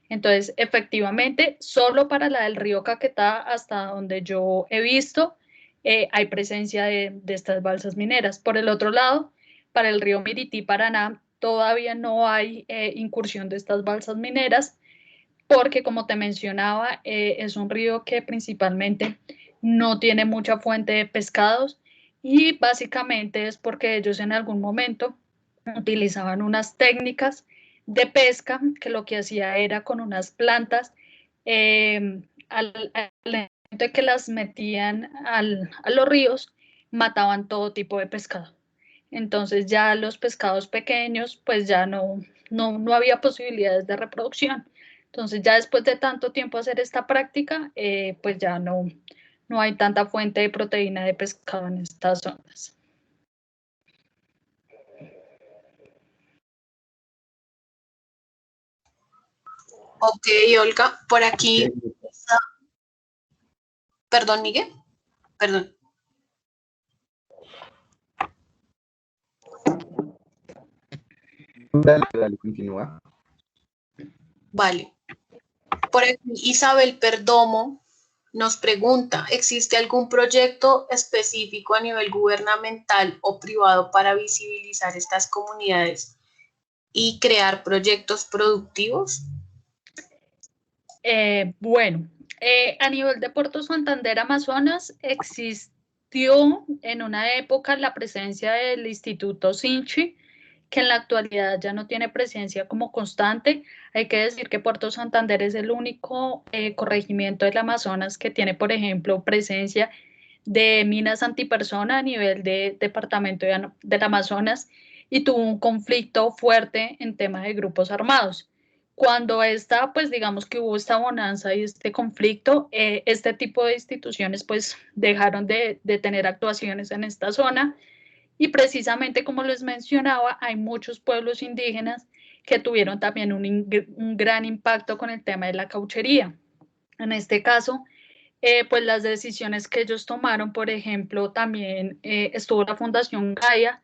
Entonces, efectivamente, solo para la del río Caquetá, hasta donde yo he visto, hay presencia de estas balsas mineras. Por el otro lado, para el río Mirití, Paraná, todavía no hay incursión de estas balsas mineras, porque como te mencionaba, es un río que principalmente no tiene mucha fuente de pescados y básicamente es porque ellos en algún momento utilizaban unas técnicas de pesca que lo que hacía era con unas plantas, al momento de que las metían a los ríos, mataban todo tipo de pescado. Entonces ya los pescados pequeños, pues ya no había posibilidades de reproducción. Entonces ya después de tanto tiempo hacer esta práctica, pues ya no hay tanta fuente de proteína de pescado en estas zonas. Ok, Olga, por aquí. Perdón, Miguel. Perdón. Dale, continúa. Vale. Por ejemplo, Isabel Perdomo nos pregunta, ¿existe algún proyecto específico a nivel gubernamental o privado para visibilizar estas comunidades y crear proyectos productivos? Bueno, a nivel de Puerto Santander, Amazonas, existió en una época la presencia del Instituto Sinchi, que en la actualidad ya no tiene presencia como constante. Hay que decir que Puerto Santander es el único corregimiento del Amazonas que tiene, por ejemplo, presencia de minas antipersona a nivel de departamento del Amazonas y tuvo un conflicto fuerte en tema de grupos armados. Cuando pues digamos que hubo esta bonanza y este conflicto, este tipo de instituciones pues dejaron de tener actuaciones en esta zona y precisamente como les mencionaba, hay muchos pueblos indígenas que tuvieron también un gran impacto con el tema de la cauchería. En este caso, pues las decisiones que ellos tomaron, por ejemplo, también estuvo la Fundación Gaia,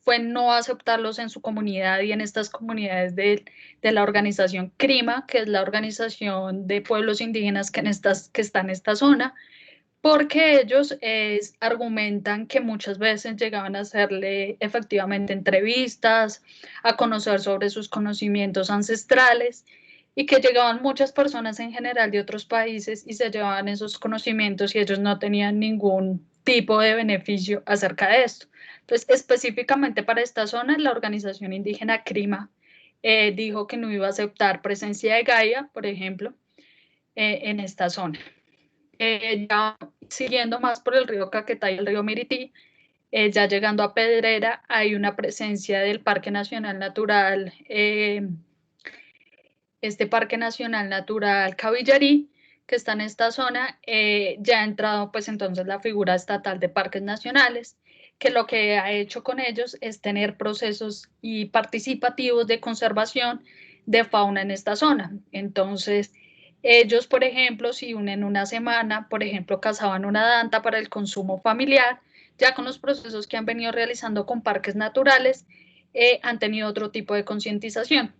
fue no aceptarlos en su comunidad y en estas comunidades de la organización CRIMA, que es la organización de pueblos indígenas que está en esta zona, porque ellos argumentan que muchas veces llegaban a hacerle efectivamente entrevistas, a conocer sobre sus conocimientos ancestrales y que llegaban muchas personas en general de otros países y se llevaban esos conocimientos y ellos no tenían ningún tipo de beneficio acerca de esto. Entonces, específicamente para esta zona, la organización indígena CRIMA dijo que no iba a aceptar presencia de Gaia, por ejemplo, en esta zona. Ya siguiendo más por el río Caquetá y el río Mirití, ya llegando a Pedrera, hay una presencia del Parque Nacional Natural, este Parque Nacional Natural Cabillarí, que está en esta zona. Ya ha entrado pues entonces la figura estatal de parques nacionales, que lo que ha hecho con ellos es tener procesos y participativos de conservación de fauna en esta zona. Entonces, ellos, por ejemplo, si en una semana, por ejemplo, cazaban una danta para el consumo familiar, ya con los procesos que han venido realizando con parques naturales, han tenido otro tipo de concientización.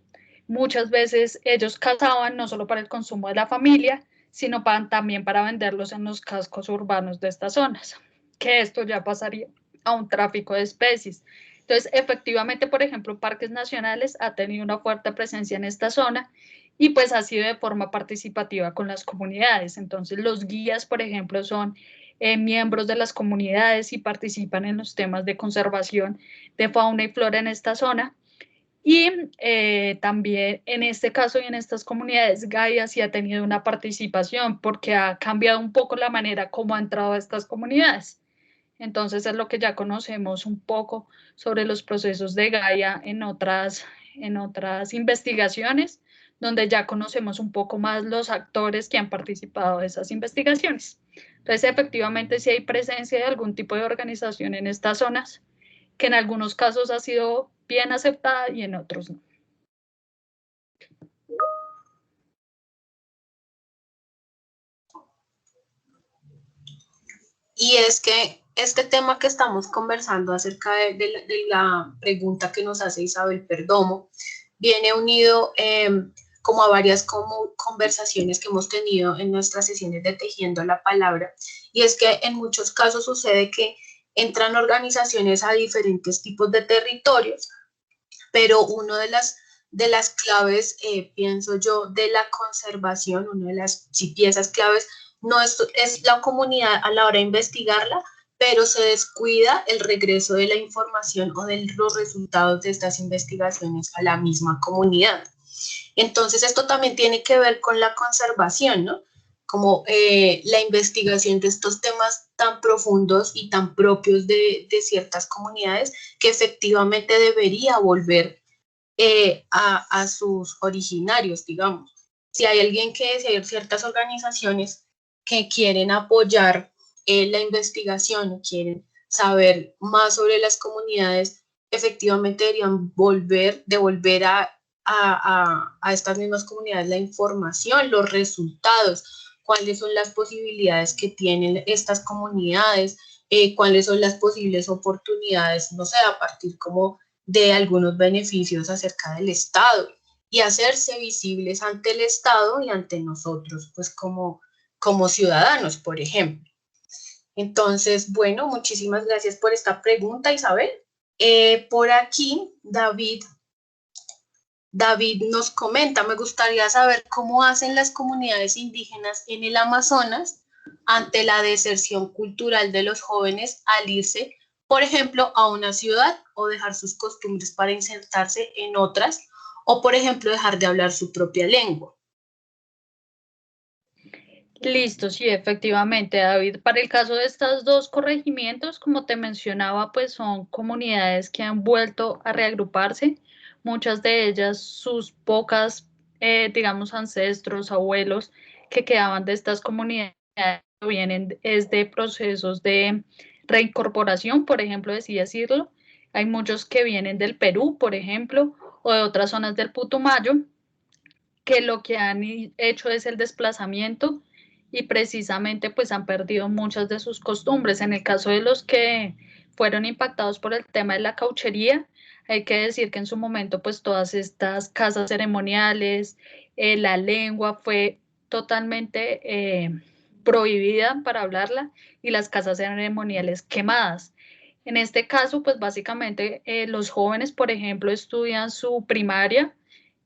Muchas veces ellos cazaban no solo para el consumo de la familia, sino también para venderlos en los cascos urbanos de estas zonas, que esto ya pasaría a un tráfico de especies. Entonces, efectivamente, por ejemplo, Parques Nacionales ha tenido una fuerte presencia en esta zona y pues ha sido de forma participativa con las comunidades. Entonces, los guías, por ejemplo, son miembros de las comunidades y participan en los temas de conservación de fauna y flora en esta zona. Y también en este caso y en estas comunidades, Gaia sí ha tenido una participación porque ha cambiado un poco la manera como ha entrado a estas comunidades. Entonces es lo que ya conocemos un poco sobre los procesos de Gaia en otras investigaciones, donde ya conocemos un poco más los actores que han participado de esas investigaciones. Entonces efectivamente sí hay presencia de algún tipo de organización en estas zonas, que en algunos casos ha sido bien aceptada y en otros no. Y es que este tema que estamos conversando acerca de la pregunta que nos hace Isabel Perdomo viene unido como a varias conversaciones que hemos tenido en nuestras sesiones de Tejiendo la Palabra, y es que en muchos casos sucede que entran organizaciones a diferentes tipos de territorios, pero una de las claves, pienso yo, de la conservación, una de las piezas claves, no es la comunidad a la hora de investigarla, pero se descuida el regreso de la información o de los resultados de estas investigaciones a la misma comunidad. Entonces, esto también tiene que ver con la conservación, ¿no? Como la investigación de estos temas tan profundos y tan propios de ciertas comunidades que efectivamente debería volver a sus originarios, digamos. Si hay si hay ciertas organizaciones que quieren apoyar la investigación o quieren saber más sobre las comunidades, efectivamente deberían devolver a estas mismas comunidades la información, los resultados, cuáles son las posibilidades que tienen estas comunidades, cuáles son las posibles oportunidades, no sé, a partir como de algunos beneficios acerca del Estado y hacerse visibles ante el Estado y ante nosotros, pues como ciudadanos, por ejemplo. Entonces, bueno, muchísimas gracias por esta pregunta, Isabel. Por aquí, David nos comenta, me gustaría saber cómo hacen las comunidades indígenas en el Amazonas ante la deserción cultural de los jóvenes al irse, por ejemplo, a una ciudad o dejar sus costumbres para insertarse en otras, o por ejemplo, dejar de hablar su propia lengua. Listo, sí, efectivamente, David. Para el caso de estos dos corregimientos, como te mencionaba, pues son comunidades que han vuelto a reagruparse. Muchas de ellas, sus pocas, digamos, ancestros, abuelos que quedaban de estas comunidades vienen es de procesos de reincorporación, por ejemplo, así decirlo. Hay muchos que vienen del Perú, por ejemplo, o de otras zonas del Putumayo, que lo que han hecho es el desplazamiento y precisamente pues han perdido muchas de sus costumbres. En el caso de los que fueron impactados por el tema de la cauchería, hay que decir que en su momento pues todas estas casas ceremoniales, la lengua fue totalmente prohibida para hablarla y las casas ceremoniales quemadas. En este caso, pues básicamente los jóvenes, por ejemplo, estudian su primaria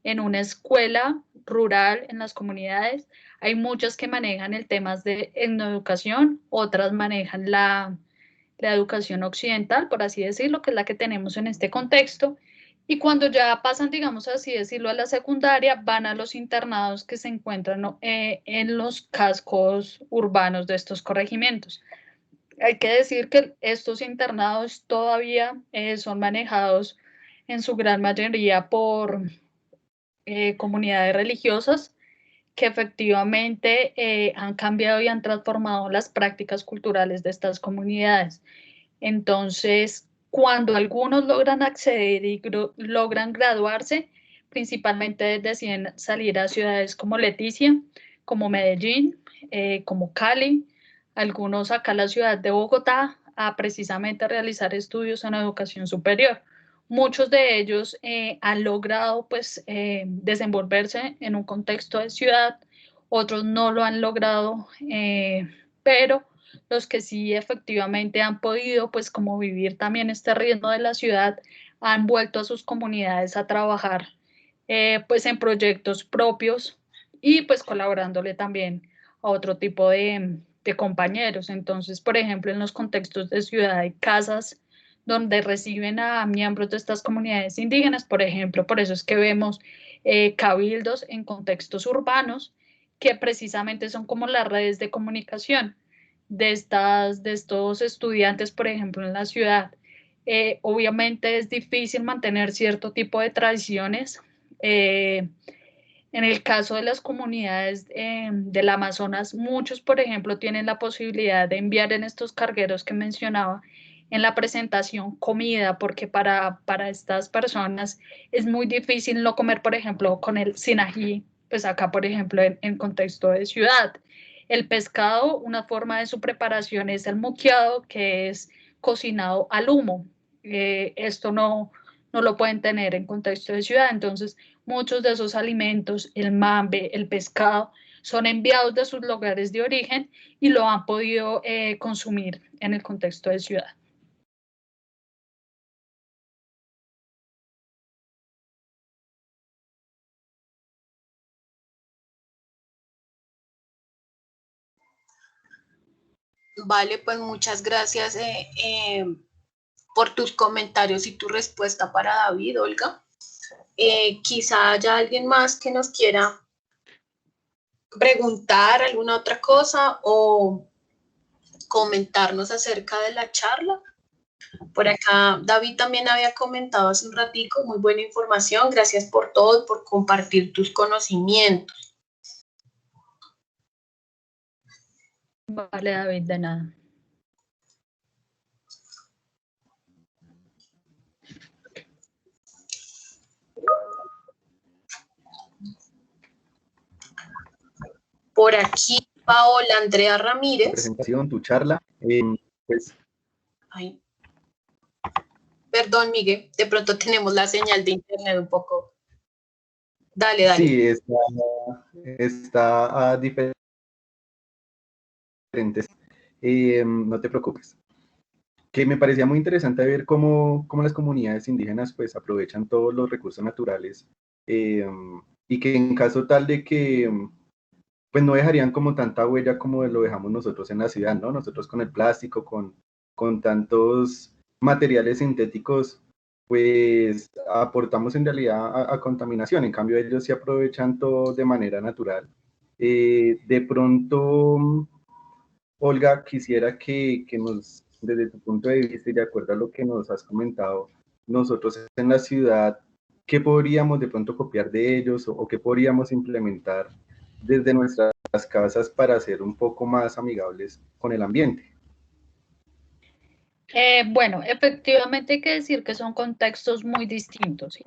en una escuela rural en las comunidades. Hay muchas que manejan el tema de etnoeducación, otras manejan la educación occidental, por así decirlo, que es la que tenemos en este contexto. Y cuando ya pasan, digamos así decirlo, a la secundaria, van a los internados que se encuentran en los cascos urbanos de estos corregimientos. Hay que decir que estos internados todavía son manejados en su gran mayoría por comunidades religiosas que efectivamente han cambiado y han transformado las prácticas culturales de estas comunidades. Entonces, cuando algunos logran acceder y logran graduarse, principalmente deciden salir a ciudades como Leticia, como Medellín, como Cali, algunos acá a la ciudad de Bogotá, a precisamente realizar estudios en educación superior. Muchos de ellos han logrado pues, desenvolverse en un contexto de ciudad, otros no lo han logrado, pero los que sí efectivamente han podido pues como vivir también este ritmo de la ciudad, han vuelto a sus comunidades a trabajar pues en proyectos propios y pues colaborándole también a otro tipo de compañeros. Entonces, por ejemplo, en los contextos de ciudad hay casas donde reciben a miembros de estas comunidades indígenas, por ejemplo, por eso es que vemos cabildos en contextos urbanos que precisamente son como las redes de comunicación de estos estudiantes, por ejemplo, en la ciudad. Obviamente es difícil mantener cierto tipo de tradiciones. En el caso de las comunidades del Amazonas, muchos, por ejemplo, tienen la posibilidad de enviar en estos cargueros que mencionaba en la presentación comida, porque para estas personas es muy difícil no comer, por ejemplo, con el sin ají, pues acá, por ejemplo, en contexto de ciudad. El pescado, una forma de su preparación es el moqueado, que es cocinado al humo. Esto no lo pueden tener en contexto de ciudad, entonces muchos de esos alimentos, el mambe, el pescado, son enviados de sus lugares de origen y lo han podido consumir en el contexto de ciudad. Vale, pues muchas gracias por tus comentarios y tu respuesta para David, Olga. Quizá haya alguien más que nos quiera preguntar alguna otra cosa o comentarnos acerca de la charla. Por acá David también había comentado hace un ratico, muy buena información, gracias por todo, por compartir tus conocimientos. Vale, David, de nada. Por aquí Paola Andrea Ramírez. Presentación, tu charla, pues Ay. Perdón, Miguel, de pronto tenemos la señal de internet un poco. Dale, dale. Sí, está a diferentes, no te preocupes. Que me parecía muy interesante ver cómo las comunidades indígenas pues aprovechan todos los recursos naturales y que en caso tal de que pues no dejarían como tanta huella como lo dejamos nosotros en la ciudad, ¿no? Nosotros con el plástico, con tantos materiales sintéticos, pues aportamos en realidad a contaminación. En cambio, ellos sí aprovechan todo de manera natural. De pronto, Olga, quisiera que nos, desde tu punto de vista y de acuerdo a lo que nos has comentado, nosotros en la ciudad, ¿qué podríamos de pronto copiar de ellos o qué podríamos implementar desde nuestras casas para ser un poco más amigables con el ambiente? Bueno, efectivamente hay que decir que son contextos muy distintos, ¿sí?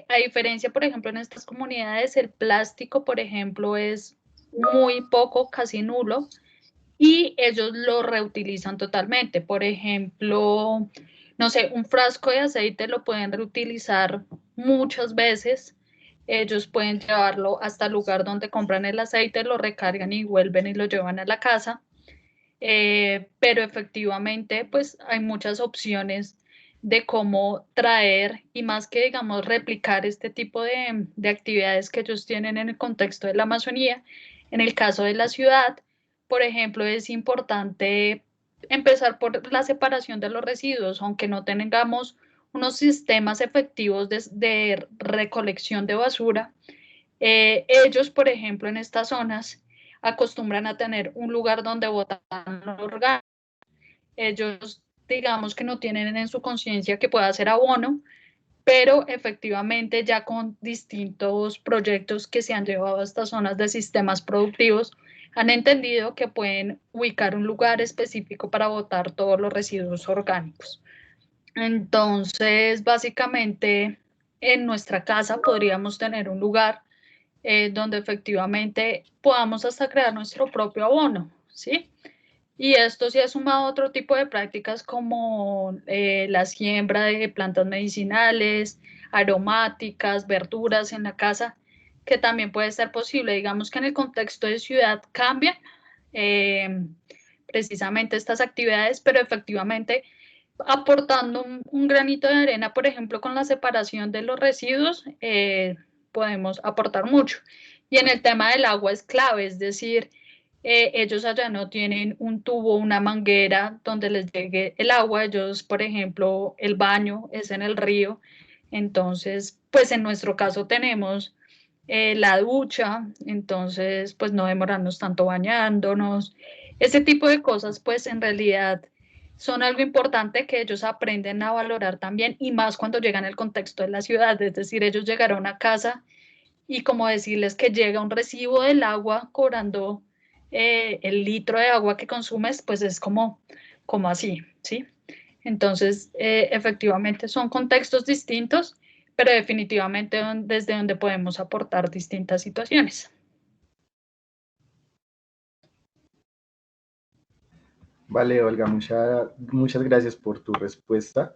A diferencia, por ejemplo, en estas comunidades, el plástico, por ejemplo, es muy poco, casi nulo, y ellos lo reutilizan totalmente. Por ejemplo, no sé, un frasco de aceite lo pueden reutilizar muchas veces. Ellos pueden llevarlo hasta el lugar donde compran el aceite, lo recargan y vuelven y lo llevan a la casa. Pero efectivamente, pues hay muchas opciones de cómo traer y más que, digamos, replicar este tipo de actividades que ellos tienen en el contexto de la Amazonía. En el caso de la ciudad, por ejemplo, es importante empezar por la separación de los residuos, aunque no tengamos unos sistemas efectivos de recolección de basura. Ellos, por ejemplo, en estas zonas acostumbran a tener un lugar donde botan los orgánicos. Ellos, digamos que no tienen en su conciencia que pueda ser abono, pero efectivamente ya con distintos proyectos que se han llevado a estas zonas de sistemas productivos, han entendido que pueden ubicar un lugar específico para botar todos los residuos orgánicos. Entonces, básicamente, en nuestra casa podríamos tener un lugar donde efectivamente podamos hasta crear nuestro propio abono, ¿sí? Y esto se ha sumado a otro tipo de prácticas como la siembra de plantas medicinales, aromáticas, verduras en la casa, que también puede ser posible. Digamos que en el contexto de ciudad cambian precisamente estas actividades, pero efectivamente aportando un granito de arena, por ejemplo, con la separación de los residuos, podemos aportar mucho. Y en el tema del agua es clave, es decir, ellos allá no tienen un tubo, una manguera donde les llegue el agua. Ellos, por ejemplo, el baño es en el río. Entonces, pues en nuestro caso tenemos la ducha, entonces, pues no demorarnos tanto bañándonos. Ese tipo de cosas, pues en realidad son algo importante que ellos aprenden a valorar también y más cuando llegan al contexto de la ciudad. Es decir, ellos llegaron a una casa y como decirles que llega un recibo del agua cobrando el litro de agua que consumes, pues es como así, ¿sí? Entonces, efectivamente son contextos distintos, pero definitivamente desde donde podemos aportar distintas situaciones. Vale, Olga, muchas gracias por tu respuesta.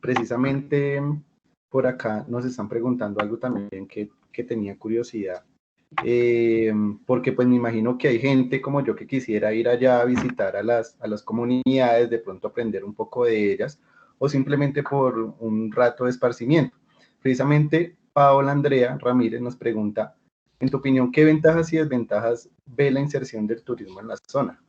Precisamente por acá nos están preguntando algo también que tenía curiosidad, porque pues me imagino que hay gente como yo que quisiera ir allá a visitar a las comunidades, de pronto aprender un poco de ellas, o simplemente por un rato de esparcimiento. Precisamente Paola Andrea Ramírez nos pregunta, en tu opinión, ¿qué ventajas y desventajas ve la inserción del turismo en la zona?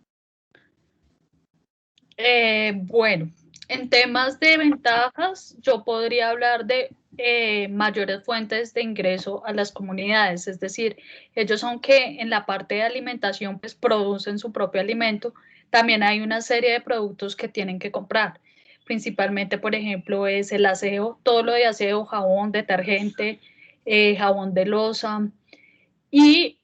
Bueno, en temas de ventajas, yo podría hablar de mayores fuentes de ingreso a las comunidades, es decir, ellos aunque en la parte de alimentación pues producen su propio alimento, también hay una serie de productos que tienen que comprar, principalmente por ejemplo es el aseo, todo lo de aseo, jabón, detergente, jabón de loza y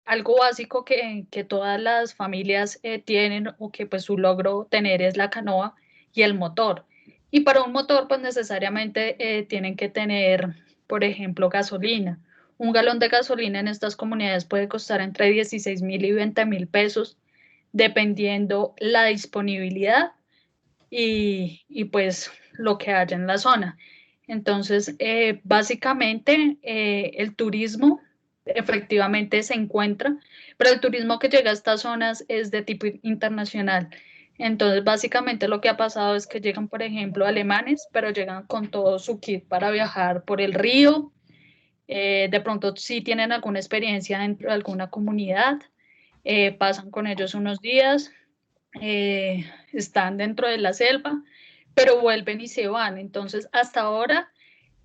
algo básico que todas las familias tienen o que pues su logro tener es la canoa y el motor. Y para un motor pues necesariamente tienen que tener, por ejemplo, gasolina. Un galón de gasolina en estas comunidades puede costar entre 16.000 y 20.000 pesos, dependiendo la disponibilidad y pues lo que haya en la zona. Entonces, básicamente el turismo efectivamente se encuentra, pero el turismo que llega a estas zonas es de tipo internacional. Entonces, básicamente lo que ha pasado es que llegan, por ejemplo, alemanes, pero llegan con todo su kit para viajar por el río. De pronto sí tienen alguna experiencia dentro de alguna comunidad, pasan con ellos unos días, están dentro de la selva, pero vuelven y se van. Entonces, hasta ahora,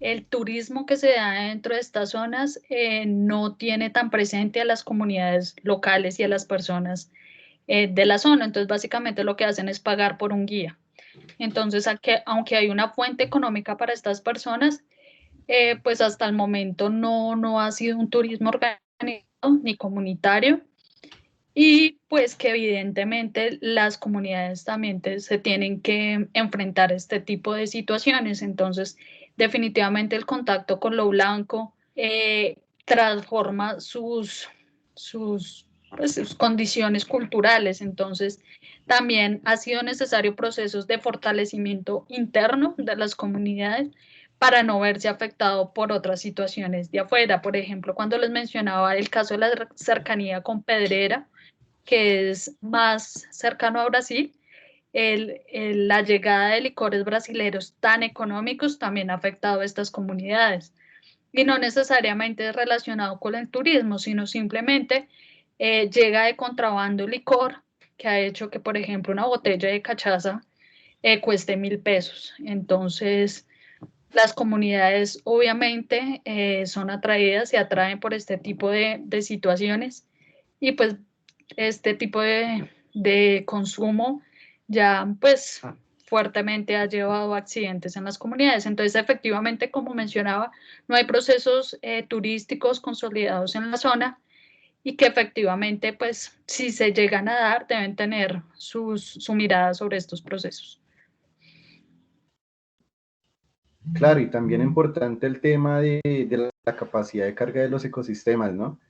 el turismo que se da dentro de estas zonas no tiene tan presente a las comunidades locales y a las personas de la zona. Entonces, básicamente lo que hacen es pagar por un guía. Entonces, aunque hay una fuente económica para estas personas, pues hasta el momento no ha sido un turismo organizado ni comunitario. Y pues que evidentemente las comunidades también se tienen que enfrentar a este tipo de situaciones. Entonces, definitivamente el contacto con lo blanco transforma pues, sus condiciones culturales. Entonces, también ha sido necesario procesos de fortalecimiento interno de las comunidades para no verse afectado por otras situaciones de afuera. Por ejemplo, cuando les mencionaba el caso de la cercanía con Pedrera, que es más cercano a Brasil, la llegada de licores brasileños tan económicos también ha afectado a estas comunidades. Y no necesariamente es relacionado con el turismo, sino simplemente llega de contrabando licor, que ha hecho que, por ejemplo, una botella de cachaza cueste 1.000 pesos. Entonces, las comunidades obviamente son atraídas y atraen por este tipo de situaciones, y pues este tipo de consumo ya pues fuertemente ha llevado a accidentes en las comunidades. Entonces, efectivamente, como mencionaba, no hay procesos turísticos consolidados en la zona, y que efectivamente, pues, si se llegan a dar, deben tener su mirada sobre estos procesos. Claro, y también importante el tema de la capacidad de carga de los ecosistemas, ¿no?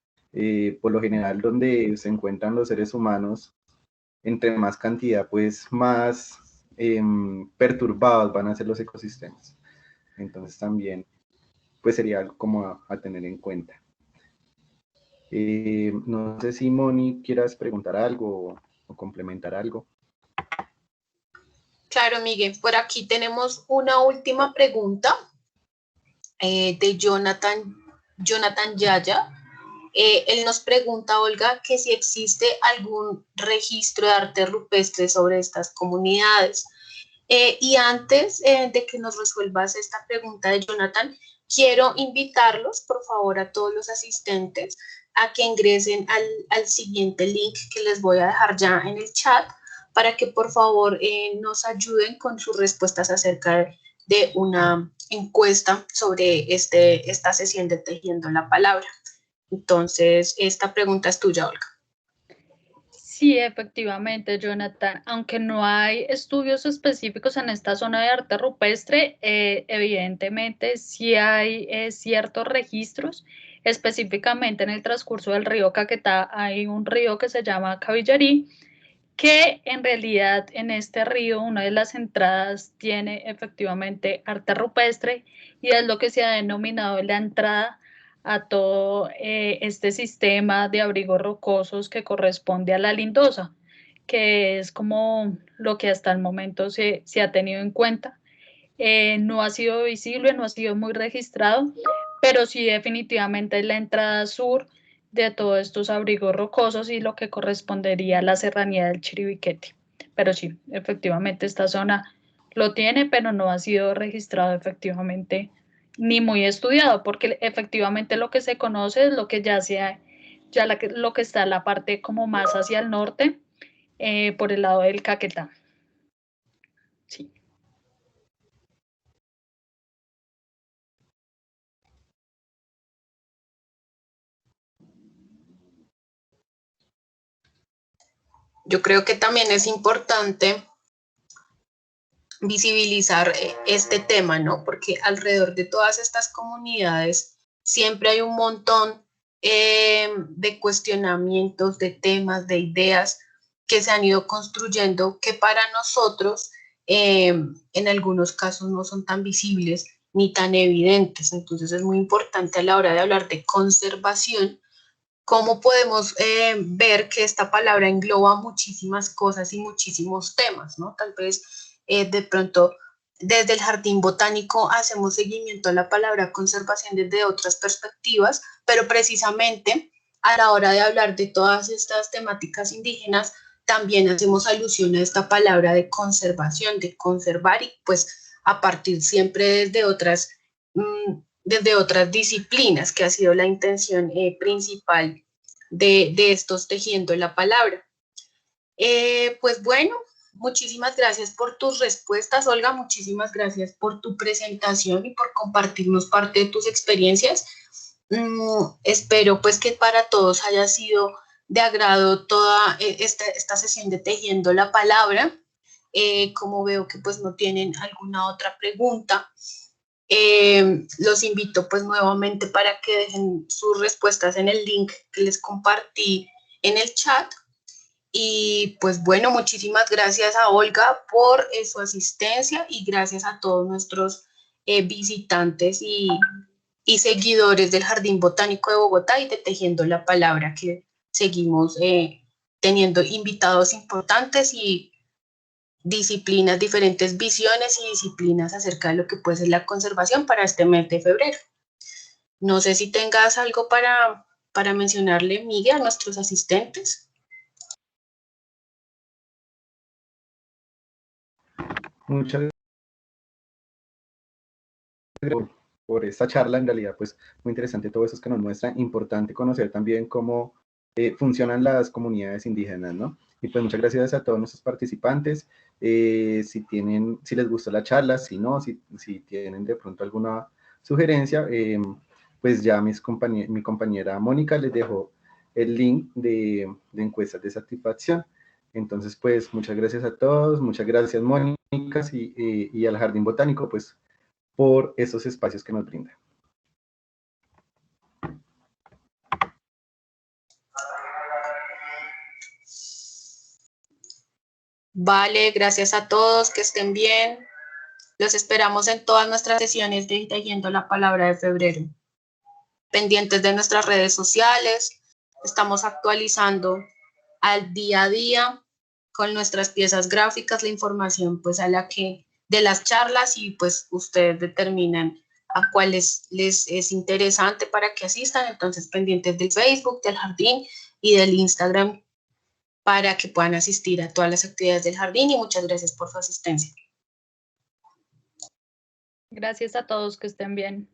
Por lo general, donde se encuentran los seres humanos, entre más cantidad, pues más perturbados van a ser los ecosistemas. Entonces también, pues sería algo como a tener en cuenta. No sé si Moni quieras preguntar algo o complementar algo. Claro, Miguel, por aquí tenemos una última pregunta de Jonathan Yaya. Él nos pregunta, Olga, que si existe algún registro de arte rupestre sobre estas comunidades. Y antes de que nos resuelvas esta pregunta de Jonathan, quiero invitarlos, por favor, a todos los asistentes a que ingresen al siguiente link que les voy a dejar ya en el chat, para que por favor nos ayuden con sus respuestas acerca de una encuesta sobre esta sesión de Tejiendo la Palabra. Entonces, esta pregunta es tuya, Olga. Sí, efectivamente, Jonathan. Aunque no hay estudios específicos en esta zona de arte rupestre, evidentemente sí hay ciertos registros. Específicamente en el transcurso del río Caquetá hay un río que se llama Cabillarí, que en realidad en este río una de las entradas tiene efectivamente arte rupestre, y es lo que se ha denominado la entrada a todo este sistema de abrigos rocosos que corresponde a la lindosa, que es como lo que hasta el momento se ha tenido en cuenta. No ha sido visible, no ha sido muy registrado, pero sí definitivamente es la entrada sur de todos estos abrigos rocosos y lo que correspondería a la serranía del Chiribiquete. Pero sí, efectivamente esta zona lo tiene, pero no ha sido registrado efectivamente ni muy estudiado, porque efectivamente lo que se conoce es lo que lo que está en la parte como más hacia el norte, por el lado del Caquetá. Sí. Yo creo que también es importante visibilizar este tema, ¿no? Porque alrededor de todas estas comunidades siempre hay un montón de cuestionamientos, de temas, de ideas que se han ido construyendo, que para nosotros en algunos casos no son tan visibles ni tan evidentes. Entonces es muy importante a la hora de hablar de conservación, cómo podemos ver que esta palabra engloba muchísimas cosas y muchísimos temas, ¿no? Tal vez de pronto desde el jardín botánico hacemos seguimiento a la palabra conservación desde otras perspectivas, pero precisamente a la hora de hablar de todas estas temáticas indígenas, también hacemos alusión a esta palabra de conservación, de conservar, y pues a partir siempre desde otras disciplinas, que ha sido la intención principal de estos tejiendo la palabra. Pues bueno, muchísimas gracias por tus respuestas, Olga, muchísimas gracias por tu presentación y por compartirnos parte de tus experiencias. Espero pues que para todos haya sido de agrado toda esta sesión de tejiendo la palabra. Como veo que pues no tienen alguna otra pregunta, los invito pues nuevamente para que dejen sus respuestas en el link que les compartí en el chat. Y pues bueno, muchísimas gracias a Olga por su asistencia y gracias a todos nuestros visitantes y seguidores del Jardín Botánico de Bogotá y de Tejiendo la Palabra, que seguimos teniendo invitados importantes y disciplinas, diferentes visiones y disciplinas acerca de lo que puede ser la conservación para este mes de febrero. No sé si tengas algo para mencionarle, Miguel, a nuestros asistentes. Muchas gracias por esta charla, en realidad, pues muy interesante todo eso que nos muestra, importante conocer también cómo funcionan las comunidades indígenas, ¿no? Y pues muchas gracias a todos nuestros participantes. Si les gustó la charla, si no, si tienen de pronto alguna sugerencia, pues ya mi compañera Mónica les dejó el link de encuestas de satisfacción. Entonces, pues muchas gracias a todos, muchas gracias Mónica y al Jardín Botánico, pues por esos espacios que nos brindan. Vale, gracias a todos, que estén bien. Los esperamos en todas nuestras sesiones de Tejiendo la Palabra de febrero. Pendientes de nuestras redes sociales, estamos actualizando al día a día con nuestras piezas gráficas la información pues a la que de las charlas, y pues ustedes determinan a cuáles les es interesante para que asistan. Entonces pendientes del Facebook, del Jardín y del Instagram para que puedan asistir a todas las actividades del Jardín, y muchas gracias por su asistencia. Gracias a todos, que estén bien.